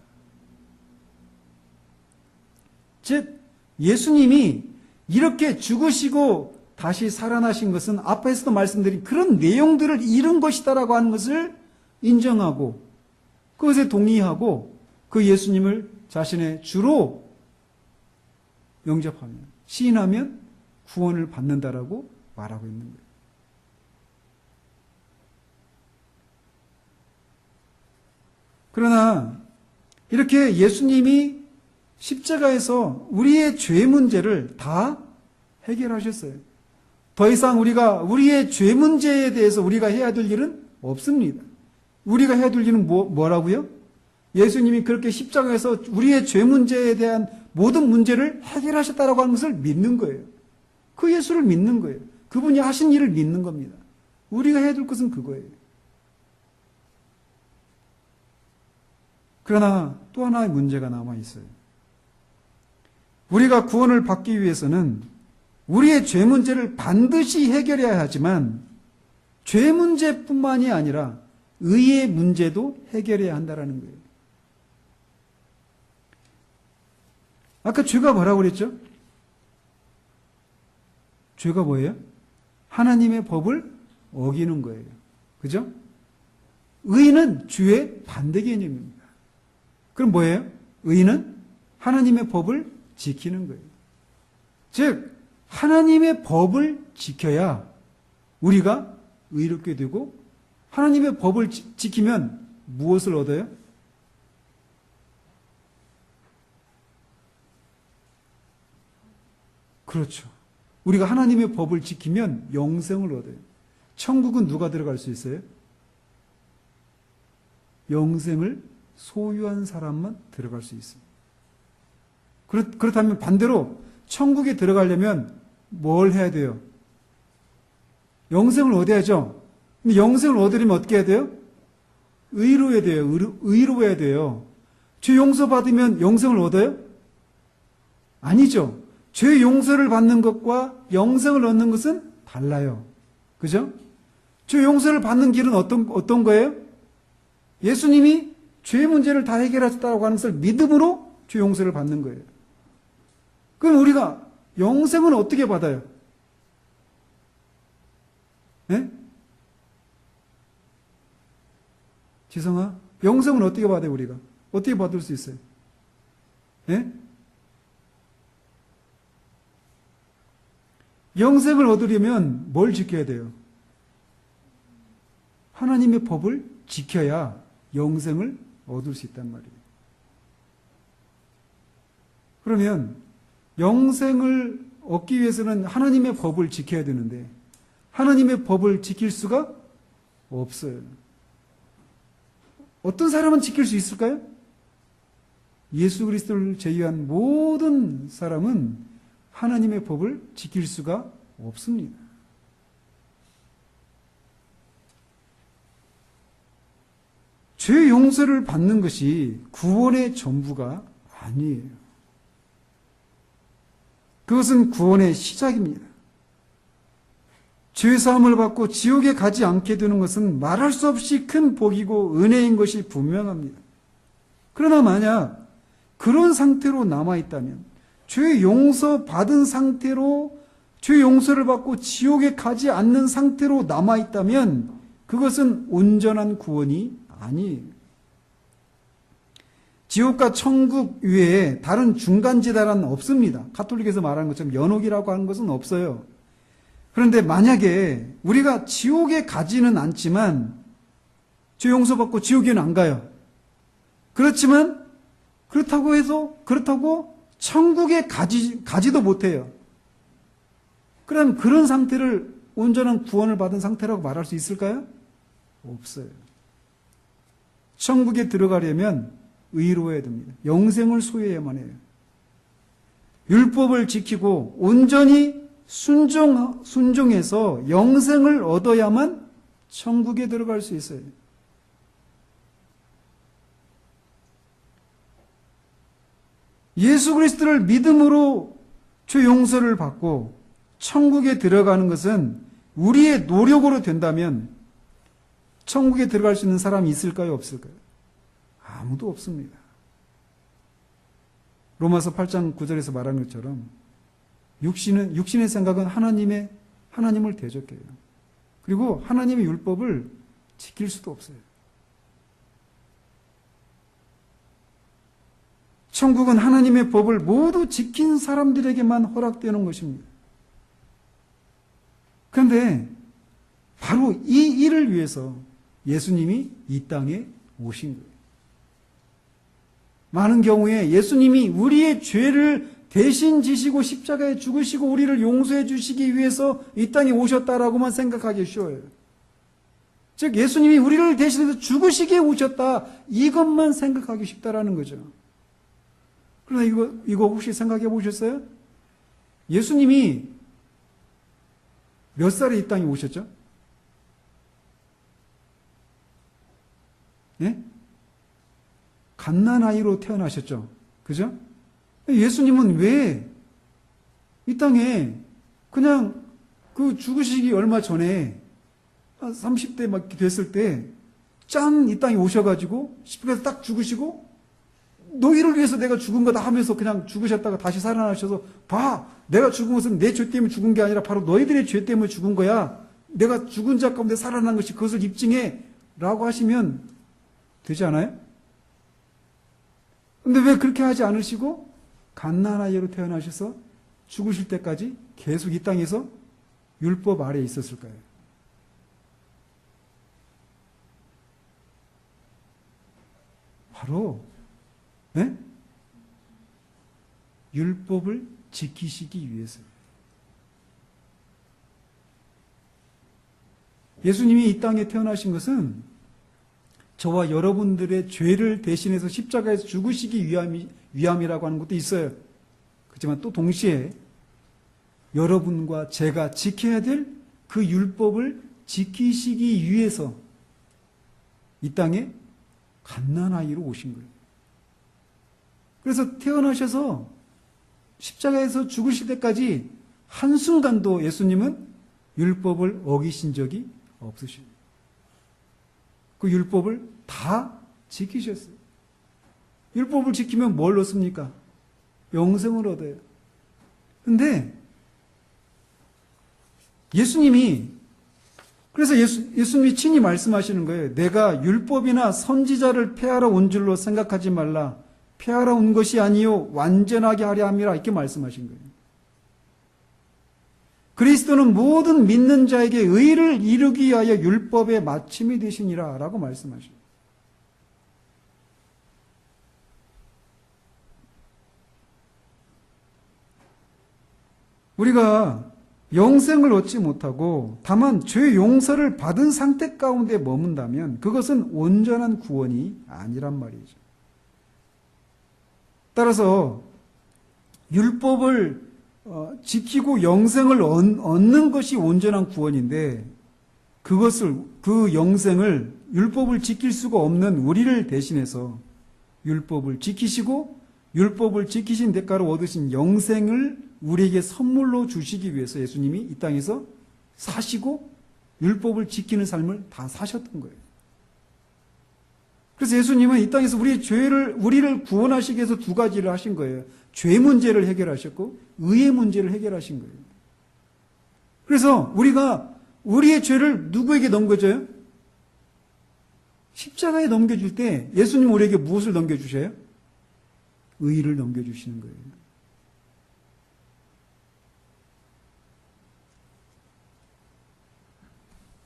즉 예수님이 이렇게 죽으시고 다시 살아나신 것은 앞에서도 말씀드린 그런 내용들을 이룬 것이다라고 하는 것을 인정하고 그것에 동의하고 그 예수님을 자신의 주로 영접하면 시인하면 구원을 받는다라고 말하고 있는 거예요. 그러나 이렇게 예수님이 십자가에서 우리의 죄 문제를 다 해결하셨어요. 더 이상 우리의 죄 문제에 대해서 우리가 해야 될 일은 없습니다. 우리가 해야 될 일은 뭐라고요? 예수님이 그렇게 십자가에서 우리의 죄 문제에 대한 모든 문제를 해결하셨다라고 하는 것을 믿는 거예요. 그 예수를 믿는 거예요. 그분이 하신 일을 믿는 겁니다. 우리가 해야 될 것은 그거예요. 그러나 또 하나의 문제가 남아 있어요. 우리가 구원을 받기 위해서는 우리의 죄 문제를 반드시 해결해야 하지만 죄 문제뿐만이 아니라 의의 문제도 해결해야 한다는 거예요. 아까 죄가 뭐라고 그랬죠? 죄가 뭐예요? 하나님의 법을 어기는 거예요. 그죠? 의는 죄의 반대 개념입니다. 그럼 뭐예요? 의는 하나님의 법을 지키는 거예요. 즉 하나님의 법을 지켜야 우리가 의롭게 되고 하나님의 법을 지키면 무엇을 얻어요? 그렇죠. 우리가 하나님의 법을 지키면 영생을 얻어요. 천국은 누가 들어갈 수 있어요? 영생을 소유한 사람만 들어갈 수 있습니다. 그렇다면 반대로 천국에 들어가려면 뭘 해야 돼요? 영생을 얻어야죠. 근데 영생을 얻으려면 어떻게 해야 돼요? 의로워야 돼요. 의로워야 돼요. 죄 용서받으면 영생을 얻어요? 아니죠. 죄 용서를 받는 것과 영생을 얻는 것은 달라요. 그죠? 죄 용서를 받는 길은 어떤 거예요? 예수님이 죄 문제를 다 해결하셨다고 하는 것을 믿음으로 죄 용서를 받는 거예요. 그럼 우리가 영생은 어떻게 받아요? 네? 지성아, 영생은 어떻게 받아요, 우리가? 어떻게 받을 수 있어요? 네? 영생을 얻으려면 뭘 지켜야 돼요? 하나님의 법을 지켜야 영생을 얻을 수 있단 말이에요. 그러면 영생을 얻기 위해서는 하나님의 법을 지켜야 되는데 하나님의 법을 지킬 수가 없어요. 어떤 사람은 지킬 수 있을까요? 예수 그리스도를 제외한 모든 사람은 하나님의 법을 지킬 수가 없습니다. 죄 용서를 받는 것이 구원의 전부가 아니에요. 그것은 구원의 시작입니다. 죄 사함을 받고 지옥에 가지 않게 되는 것은 말할 수 없이 큰 복이고 은혜인 것이 분명합니다. 그러나 만약 그런 상태로 남아있다면, 죄 용서 받은 상태로 죄 용서를 받고 지옥에 가지 않는 상태로 남아있다면 그것은 온전한 구원이 아니에요. 지옥과 천국 외에 다른 중간지대란 없습니다. 가톨릭에서 말하는 것처럼 연옥이라고 하는 것은 없어요. 그런데 만약에 우리가 지옥에 가지는 않지만 죄 용서받고 지옥에는 안 가요. 그렇지만 그렇다고 천국에 가지도 못해요. 그럼 그런 상태를 온전한 구원을 받은 상태라고 말할 수 있을까요? 없어요. 천국에 들어가려면 의로워야 됩니다. 영생을 소유해야만 해요. 율법을 지키고 온전히 순종해서 영생을 얻어야만 천국에 들어갈 수 있어요. 예수 그리스도를 믿음으로 죄 용서를 받고 천국에 들어가는 것은 우리의 노력으로 된다면 천국에 들어갈 수 있는 사람이 있을까요? 없을까요? 아무도 없습니다. 로마서 8장 9절에서 말한 것처럼 육신의 생각은 하나님을 대적해요. 그리고 하나님의 율법을 지킬 수도 없어요. 천국은 하나님의 법을 모두 지킨 사람들에게만 허락되는 것입니다. 그런데 바로 이 일을 위해서 예수님이 이 땅에 오신 거예요. 많은 경우에 예수님이 우리의 죄를 대신 지시고 십자가에 죽으시고 우리를 용서해 주시기 위해서 이 땅에 오셨다라고만 생각하기 쉬워요. 즉 예수님이 우리를 대신해서 죽으시기에 오셨다, 이것만 생각하기 쉽다라는 거죠. 그러나 이거 혹시 생각해 보셨어요? 예수님이 몇 살에 이 땅에 오셨죠? 예? 갓난아이로 태어나셨죠? 그죠? 예수님은 왜 이 땅에 그냥 그 죽으시기 얼마 전에 한 30대 막 됐을 때 짠 이 땅에 오셔가지고 십자가에서 딱 죽으시고 너희를 위해서 내가 죽은 거다 하면서 그냥 죽으셨다가 다시 살아나셔서 봐, 내가 죽은 것은 내 죄 때문에 죽은 게 아니라 바로 너희들의 죄 때문에 죽은 거야. 내가 죽은 자 가운데 살아난 것이 그것을 입증해 라고 하시면 되지 않아요? 근데 왜 그렇게 하지 않으시고 갓난아이로 태어나셔서 죽으실 때까지 계속 이 땅에서 율법 아래에 있었을까요? 바로 율법을 지키시기 위해서요. 예수님이 이 땅에 태어나신 것은 저와 여러분들의 죄를 대신해서 십자가에서 죽으시기 위함이라고 하는 것도 있어요. 그렇지만 또 동시에 여러분과 제가 지켜야 될 그 율법을 지키시기 위해서 이 땅에 갓난아이로 오신 거예요. 그래서 태어나셔서 십자가에서 죽으실 때까지 한순간도 예수님은 율법을 어기신 적이 없으십니다. 그 율법을 다 지키셨어요. 율법을 지키면 뭘 얻습니까? 영생을 얻어요. 근데 그래서 예수님이 친히 말씀하시는 거예요. 내가 율법이나 선지자를 폐하러 온 줄로 생각하지 말라. 폐하러 온 것이 아니요 완전하게 하려 함이라, 이렇게 말씀하신 거예요. 그리스도는 모든 믿는 자에게 의를 이루기 위하여 율법의 마침이 되시니라 라고 말씀하십니다. 우리가 영생을 얻지 못하고 다만 죄 용서를 받은 상태 가운데 머문다면 그것은 온전한 구원이 아니란 말이죠. 따라서 율법을 지키고 영생을 얻는 것이 온전한 구원인데 그 영생을 율법을 지킬 수가 없는 우리를 대신해서 율법을 지키시고 율법을 지키신 대가로 얻으신 영생을 우리에게 선물로 주시기 위해서 예수님이 이 땅에서 사시고 율법을 지키는 삶을 다 사셨던 거예요. 그래서 예수님은 이 땅에서 우리를 구원하시기 위해서 두 가지를 하신 거예요. 죄 문제를 해결하셨고 의의 문제를 해결하신 거예요. 그래서 우리가 우리의 죄를 누구에게 넘겨줘요? 십자가에 넘겨줄 때 예수님 우리에게 무엇을 넘겨주셔요? 의를 넘겨주시는 거예요.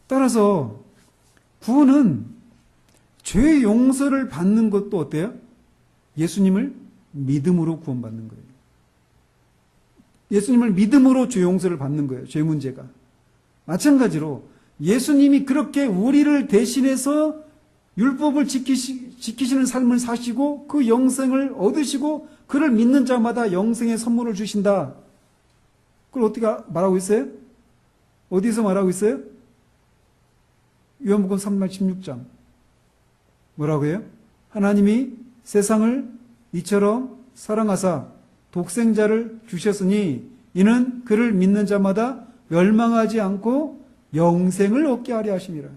따라서 구원은 죄 용서를 받는 것도 어때요? 예수님을 믿음으로 구원받는 거예요. 예수님을 믿음으로 죄 용서를 받는 거예요. 죄 문제가. 마찬가지로 예수님이 그렇게 우리를 대신해서 율법을 지키시는 삶을 사시고 그 영생을 얻으시고 그를 믿는 자마다 영생의 선물을 주신다. 그걸 어떻게 말하고 있어요? 어디서 말하고 있어요? 요한복음 3장 16장. 뭐라고 해요? 하나님이 세상을 이처럼 사랑하사 독생자를 주셨으니 이는 그를 믿는 자마다 멸망하지 않고 영생을 얻게 하려 하심이라.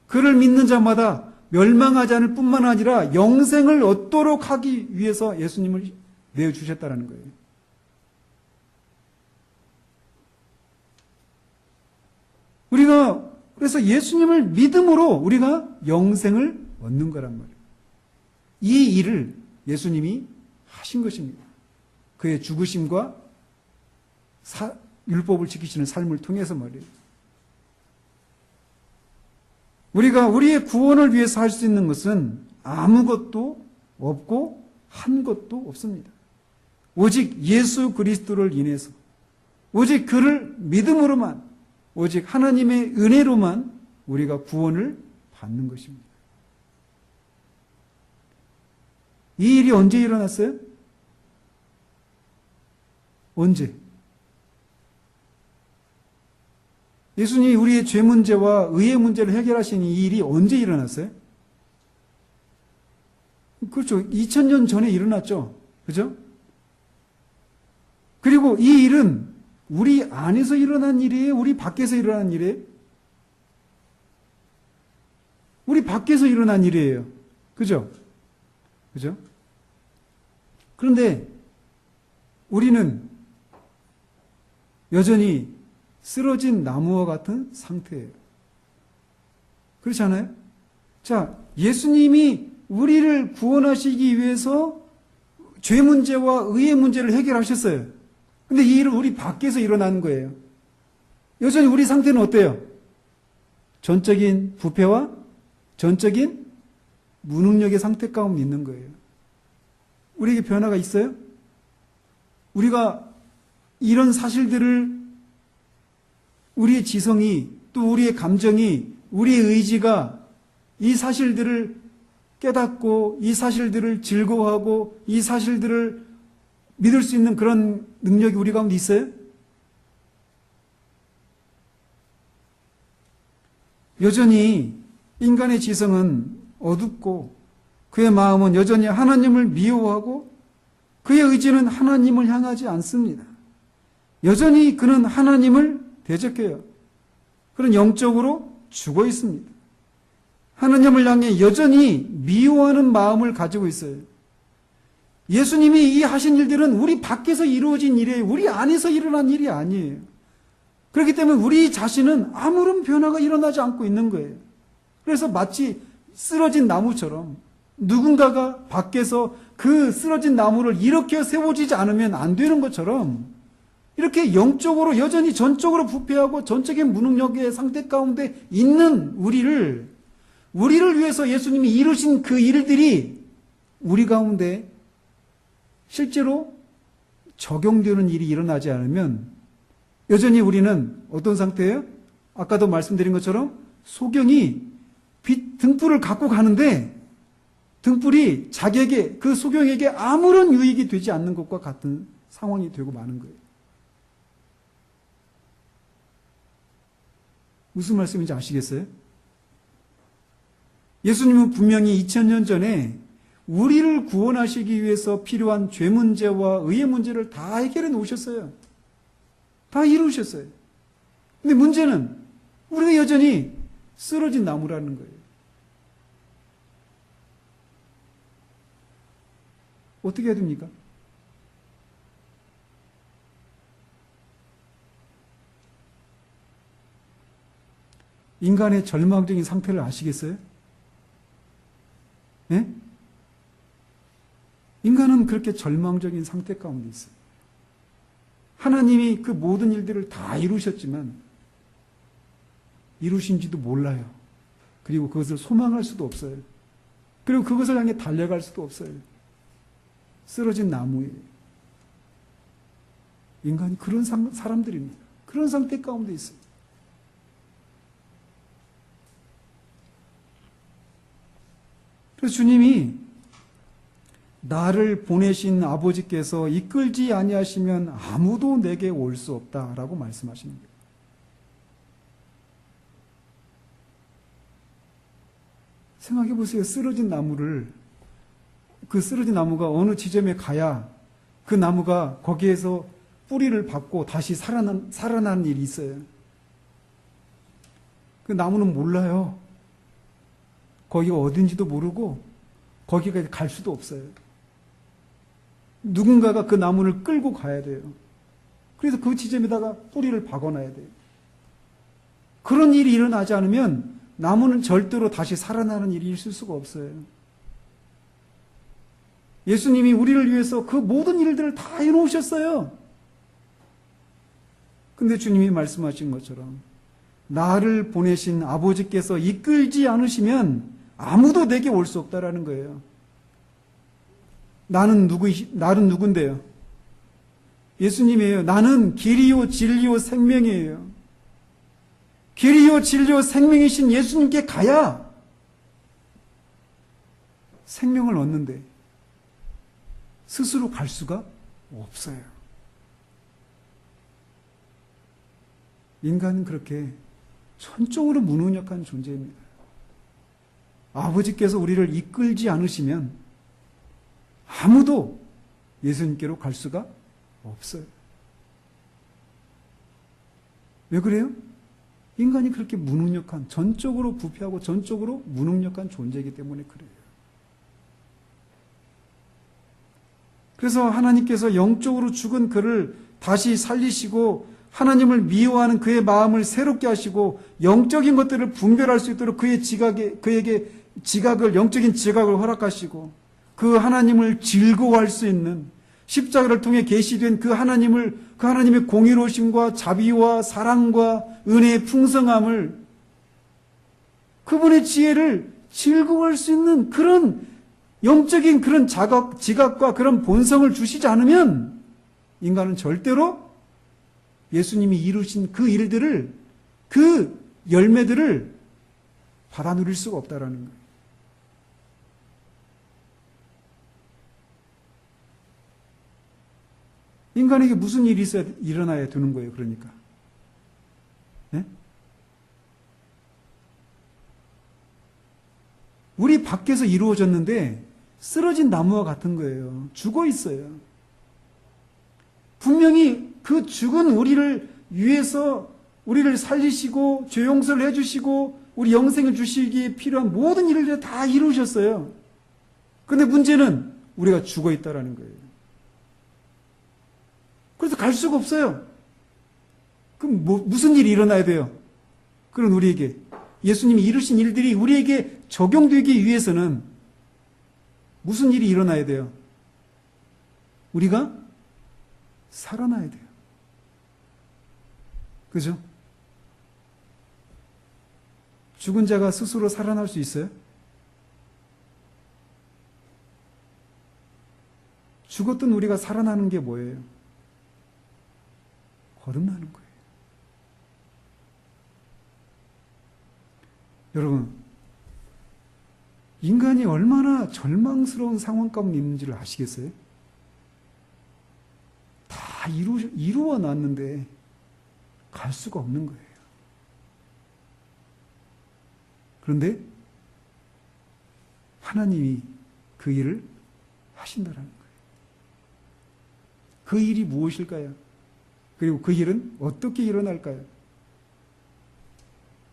그를 믿는 자마다 멸망하지 않을 뿐만 아니라 영생을 얻도록 하기 위해서 예수님을 내어주셨다는 거예요. 우리가 그래서 예수님을 믿음으로 우리가 영생을 얻는 거란 말이에요. 이 일을 예수님이 하신 것입니다. 그의 죽으심과 율법을 지키시는 삶을 통해서 말이에요. 우리가 우리의 구원을 위해서 할 수 있는 것은 아무것도 없고 한 것도 없습니다. 오직 예수 그리스도를 인해서, 오직 그를 믿음으로만, 오직 하나님의 은혜로만 우리가 구원을 받는 것입니다. 이 일이 언제 일어났어요? 언제? 예수님이 우리의 죄 문제와 의의 문제를 해결하신 이 일이 언제 일어났어요? 그렇죠. 2000년 전에 일어났죠. 그죠? 그리고 이 일은 우리 안에서 일어난 일이에요? 우리 밖에서 일어난 일이에요? 우리 밖에서 일어난 일이에요. 그죠? 그죠? 그런데 우리는 여전히 쓰러진 나무와 같은 상태예요. 그렇지 않아요? 자, 예수님이 우리를 구원하시기 위해서 죄 문제와 의의 문제를 해결하셨어요. 근데 이 일은 우리 밖에서 일어나는 거예요. 여전히 우리 상태는 어때요? 전적인 부패와 전적인 무능력의 상태 가운데 있는 거예요. 우리에게 변화가 있어요? 우리가 이런 사실들을 우리의 지성이 또 우리의 감정이 우리의 의지가 이 사실들을 깨닫고 이 사실들을 즐거워하고 이 사실들을 믿을 수 있는 그런 능력이 우리 가운데 있어요? 여전히 인간의 지성은 어둡고 그의 마음은 여전히 하나님을 미워하고 그의 의지는 하나님을 향하지 않습니다. 여전히 그는 하나님을 대적해요. 그는 영적으로 죽어 있습니다. 하나님을 향해 여전히 미워하는 마음을 가지고 있어요. 예수님이 이 하신 일들은 우리 밖에서 이루어진 일이에요. 우리 안에서 일어난 일이 아니에요. 그렇기 때문에 우리 자신은 아무런 변화가 일어나지 않고 있는 거예요. 그래서 마치 쓰러진 나무처럼 누군가가 밖에서 그 쓰러진 나무를 일으켜 세워지지 않으면 안 되는 것처럼 이렇게 영적으로 여전히 전적으로 부패하고 전적인 무능력의 상태 가운데 있는 우리를 위해서 예수님이 이루신 그 일들이 우리 가운데 실제로 적용되는 일이 일어나지 않으면 여전히 우리는 어떤 상태예요? 아까도 말씀드린 것처럼 소경이 등불을 갖고 가는데 등불이 자기에게, 그 소경에게 아무런 유익이 되지 않는 것과 같은 상황이 되고 마는 거예요. 무슨 말씀인지 아시겠어요? 예수님은 분명히 2000년 전에 우리를 구원하시기 위해서 필요한 죄 문제와 의의 문제를 다 해결해 놓으셨어요. 다 이루셨어요. 근데 문제는 우리가 여전히 쓰러진 나무라는 거예요. 어떻게 해야 됩니까? 인간의 절망적인 상태를 아시겠어요? 예? 인간은 그렇게 절망적인 상태 가운데 있어요. 하나님이 그 모든 일들을 다 이루셨지만 이루신지도 몰라요. 그리고 그것을 소망할 수도 없어요. 그리고 그것을 향해 달려갈 수도 없어요. 쓰러진 나무예요. 인간이 그런 사람들입니다. 그런 상태 가운데 있어요. 그래서 주님이 나를 보내신 아버지께서 이끌지 아니하시면 아무도 내게 올 수 없다라고 말씀하시는 거예요. 생각해 보세요. 그 쓰러진 나무가 어느 지점에 가야 그 나무가 거기에서 뿌리를 받고 다시 살아나는 일이 있어요. 그 나무는 몰라요. 거기가 어딘지도 모르고 거기까지 갈 수도 없어요. 누군가가 그 나무를 끌고 가야 돼요. 그래서 그 지점에다가 뿌리를 박아놔야 돼요. 그런 일이 일어나지 않으면 나무는 절대로 다시 살아나는 일이 있을 수가 없어요. 예수님이 우리를 위해서 그 모든 일들을 다 해놓으셨어요. 근데 주님이 말씀하신 것처럼 나를 보내신 아버지께서 이끌지 않으시면 아무도 내게 올 수 없다라는 거예요. 나는 누군데요? 예수님이에요. 나는 길이요 진리요 생명이에요. 길이요 진리요 생명이신 예수님께 가야 생명을 얻는데 스스로 갈 수가 없어요. 인간은 그렇게 전적으로 무능력한 존재입니다. 아버지께서 우리를 이끌지 않으시면 아무도 예수님께로 갈 수가 없어요. 왜 그래요? 인간이 그렇게 무능력한, 전적으로 부패하고 전적으로 무능력한 존재이기 때문에 그래요. 그래서 하나님께서 영적으로 죽은 그를 다시 살리시고 하나님을 미워하는 그의 마음을 새롭게 하시고 영적인 것들을 분별할 수 있도록 그에게 영적인 지각을 허락하시고 그 하나님을 즐거워할 수 있는 십자가를 통해 계시된 그 하나님의 공의로우심과 자비와 사랑과 은혜의 풍성함을 그분의 지혜를 즐거워할 수 있는 그런 영적인 그런 지각과 그런 본성을 주시지 않으면 인간은 절대로 예수님이 이루신 그 일들을, 그 열매들을 받아 누릴 수가 없다라는 거예요. 인간에게 무슨 일이 일어나야 되는 거예요, 그러니까. 네? 우리 밖에서 이루어졌는데 쓰러진 나무와 같은 거예요. 죽어 있어요. 분명히 그 죽은 우리를 위해서 우리를 살리시고 죄 용서를 해주시고 우리 영생을 주시기에 필요한 모든 일을 다 이루셨어요. 그런데 문제는 우리가 죽어 있다라는 거예요. 그래서 갈 수가 없어요. 그럼 무슨 일이 일어나야 돼요? 그런 우리에게 예수님이 이루신 일들이 우리에게 적용되기 위해서는 무슨 일이 일어나야 돼요? 우리가 살아나야 돼요. 그죠? 죽은 자가 스스로 살아날 수 있어요? 죽었던 우리가 살아나는 게 뭐예요? 거듭나는 거예요. 여러분, 인간이 얼마나 절망스러운 상황 가운데 있는지를 아시겠어요? 다 이루어 놨는데 갈 수가 없는 거예요. 그런데 하나님이 그 일을 하신다라는 거예요. 그 일이 무엇일까요? 그리고 그 일은 어떻게 일어날까요?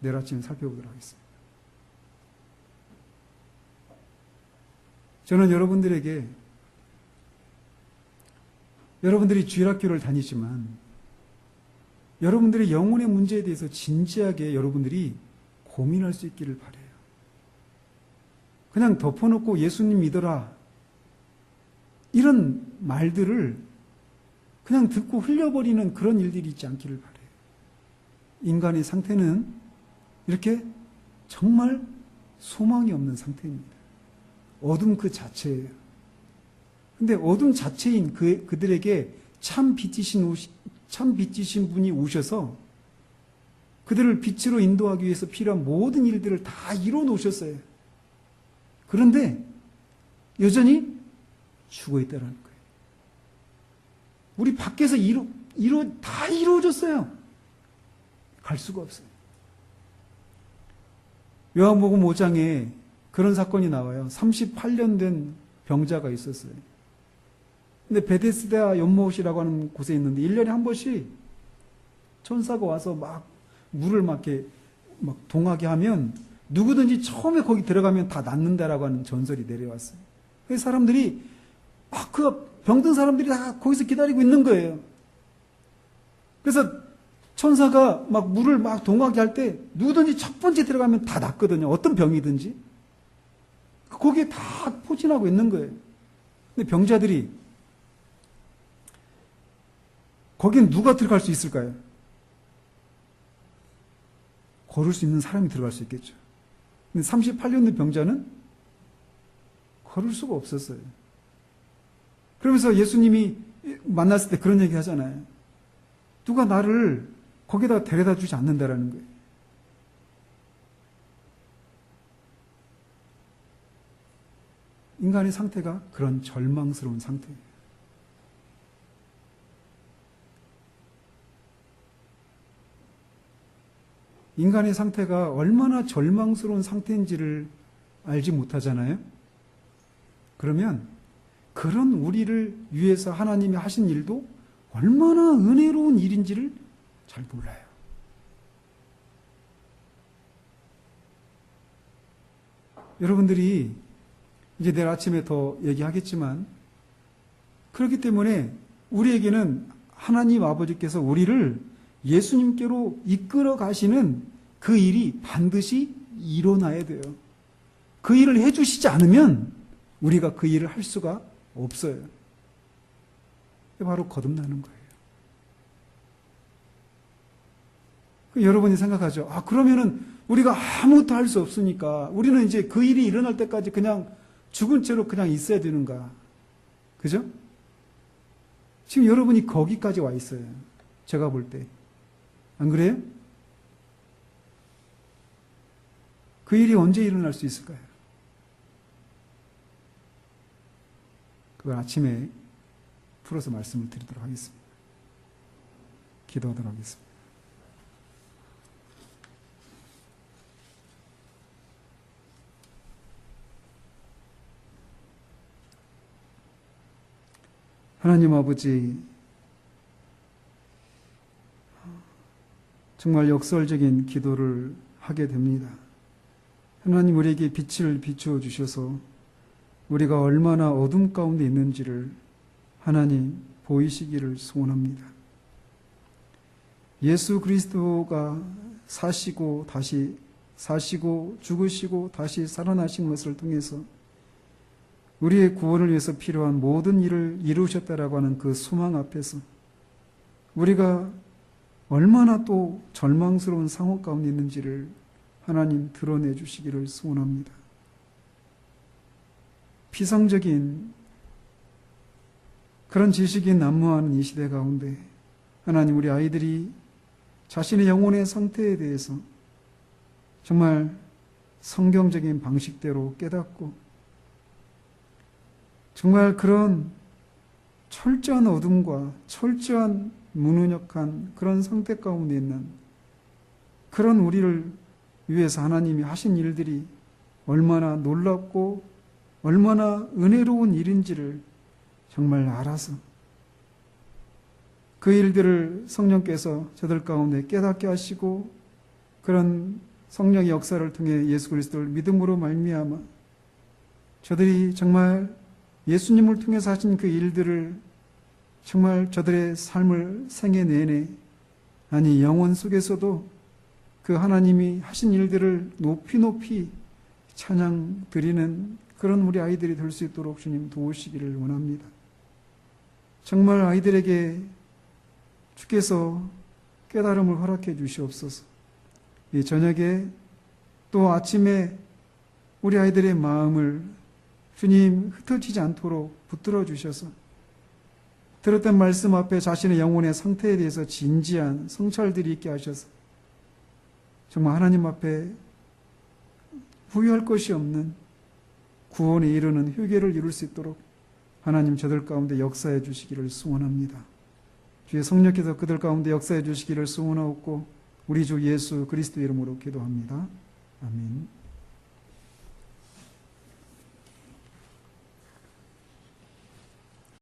내일 아침에 살펴보도록 하겠습니다. 저는 여러분들이 주일학교를 다니지만 여러분들의 영혼의 문제에 대해서 진지하게 여러분들이 고민할 수 있기를 바라요. 그냥 덮어놓고 예수님 믿어라 이런 말들을 그냥 듣고 흘려버리는 그런 일들이 있지 않기를 바라요. 인간의 상태는 이렇게 정말 소망이 없는 상태입니다. 어둠 그 자체예요. 근데 어둠 자체인 그들에게 참 빛이신 분이 오셔서 그들을 빛으로 인도하기 위해서 필요한 모든 일들을 다 이루어 놓으셨어요. 그런데 여전히 죽어 있다는 거예요. 우리 밖에서 다 이루어졌어요. 갈 수가 없어요. 요한복음 5장에 그런 사건이 나와요. 38년 된 병자가 있었어요. 근데 베데스다 연못이라고 하는 곳에 있는데 1년에 한 번씩 천사가 와서 막 물을 막 이렇게 막 동하게 하면 누구든지 처음에 거기 들어가면 다 낫는다라고 하는 전설이 내려왔어요. 그래서 사람들이 막 그 병든 사람들이 다 거기서 기다리고 있는 거예요. 그래서 천사가 막 물을 막 동하게 할 때 누구든지 첫 번째 들어가면 다 낫거든요. 어떤 병이든지. 거기에 다 포진하고 있는 거예요. 근데 병자들이 거긴 누가 들어갈 수 있을까요? 걸을 수 있는 사람이 들어갈 수 있겠죠. 근데 38년 된 병자는 걸을 수가 없었어요. 그러면서 예수님이 만났을 때 그런 얘기 하잖아요. 누가 나를 거기다 데려다 주지 않는다라는 거예요. 인간의 상태가 그런 절망스러운 상태예요. 인간의 상태가 얼마나 절망스러운 상태인지를 알지 못하잖아요. 그러면 그런 우리를 위해서 하나님이 하신 일도 얼마나 은혜로운 일인지를 잘 몰라요. 여러분들이 이제 내일 아침에 더 얘기하겠지만 그렇기 때문에 우리에게는 하나님 아버지께서 우리를 예수님께로 이끌어 가시는 그 일이 반드시 일어나야 돼요. 그 일을 해주시지 않으면 우리가 그 일을 할 수가 없어요. 바로 거듭나는 거예요. 여러분이 생각하죠. 그러면은 우리가 아무것도 할 수 없으니까 우리는 이제 그 일이 일어날 때까지 그냥 죽은 채로 그냥 있어야 되는가. 그죠? 지금 여러분이 거기까지 와 있어요. 제가 볼 때. 안 그래요? 그 일이 언제 일어날 수 있을까요? 그걸 아침에 풀어서 말씀을 드리도록 하겠습니다. 기도하도록 하겠습니다. 하나님 아버지, 정말 역설적인 기도를 하게 됩니다. 하나님 우리에게 빛을 비추어 주셔서 우리가 얼마나 어둠 가운데 있는지를 하나님 보이시기를 소원합니다. 예수 그리스도가 사시고 다시 사시고 죽으시고 다시 살아나신 것을 통해서 우리의 구원을 위해서 필요한 모든 일을 이루셨다라고 하는 그 소망 앞에서 우리가 얼마나 또 절망스러운 상황 가운데 있는지를 하나님 드러내 주시기를 소원합니다. 피상적인 그런 지식이 난무하는 이 시대 가운데 하나님 우리 아이들이 자신의 영혼의 상태에 대해서 정말 성경적인 방식대로 깨닫고 정말 그런 철저한 어둠과 철저한 무능력한 그런 상태 가운데 있는 그런 우리를 위해서 하나님이 하신 일들이 얼마나 놀랍고 얼마나 은혜로운 일인지를 정말 알아서 그 일들을 성령께서 저들 가운데 깨닫게 하시고 그런 성령의 역사를 통해 예수 그리스도를 믿음으로 말미암아 저들이 정말 예수님을 통해서 하신 그 일들을 정말 저들의 삶을 생애 내내 아니 영혼 속에서도 그 하나님이 하신 일들을 높이 높이 찬양 드리는 그런 우리 아이들이 될 수 있도록 주님 도우시기를 원합니다. 정말 아이들에게 주께서 깨달음을 허락해 주시옵소서. 이 저녁에 또 아침에 우리 아이들의 마음을 주님 흩어지지 않도록 붙들어 주셔서 들었던 말씀 앞에 자신의 영혼의 상태에 대해서 진지한 성찰들이 있게 하셔서 정말 하나님 앞에 후회할 것이 없는 구원에 이르는 회개를 이룰 수 있도록 하나님 저들 가운데 역사해 주시기를 소원합니다. 주의 성령께서 그들 가운데 역사해 주시기를 소원하옵고 우리 주 예수 그리스도 이름으로 기도합니다. 아멘.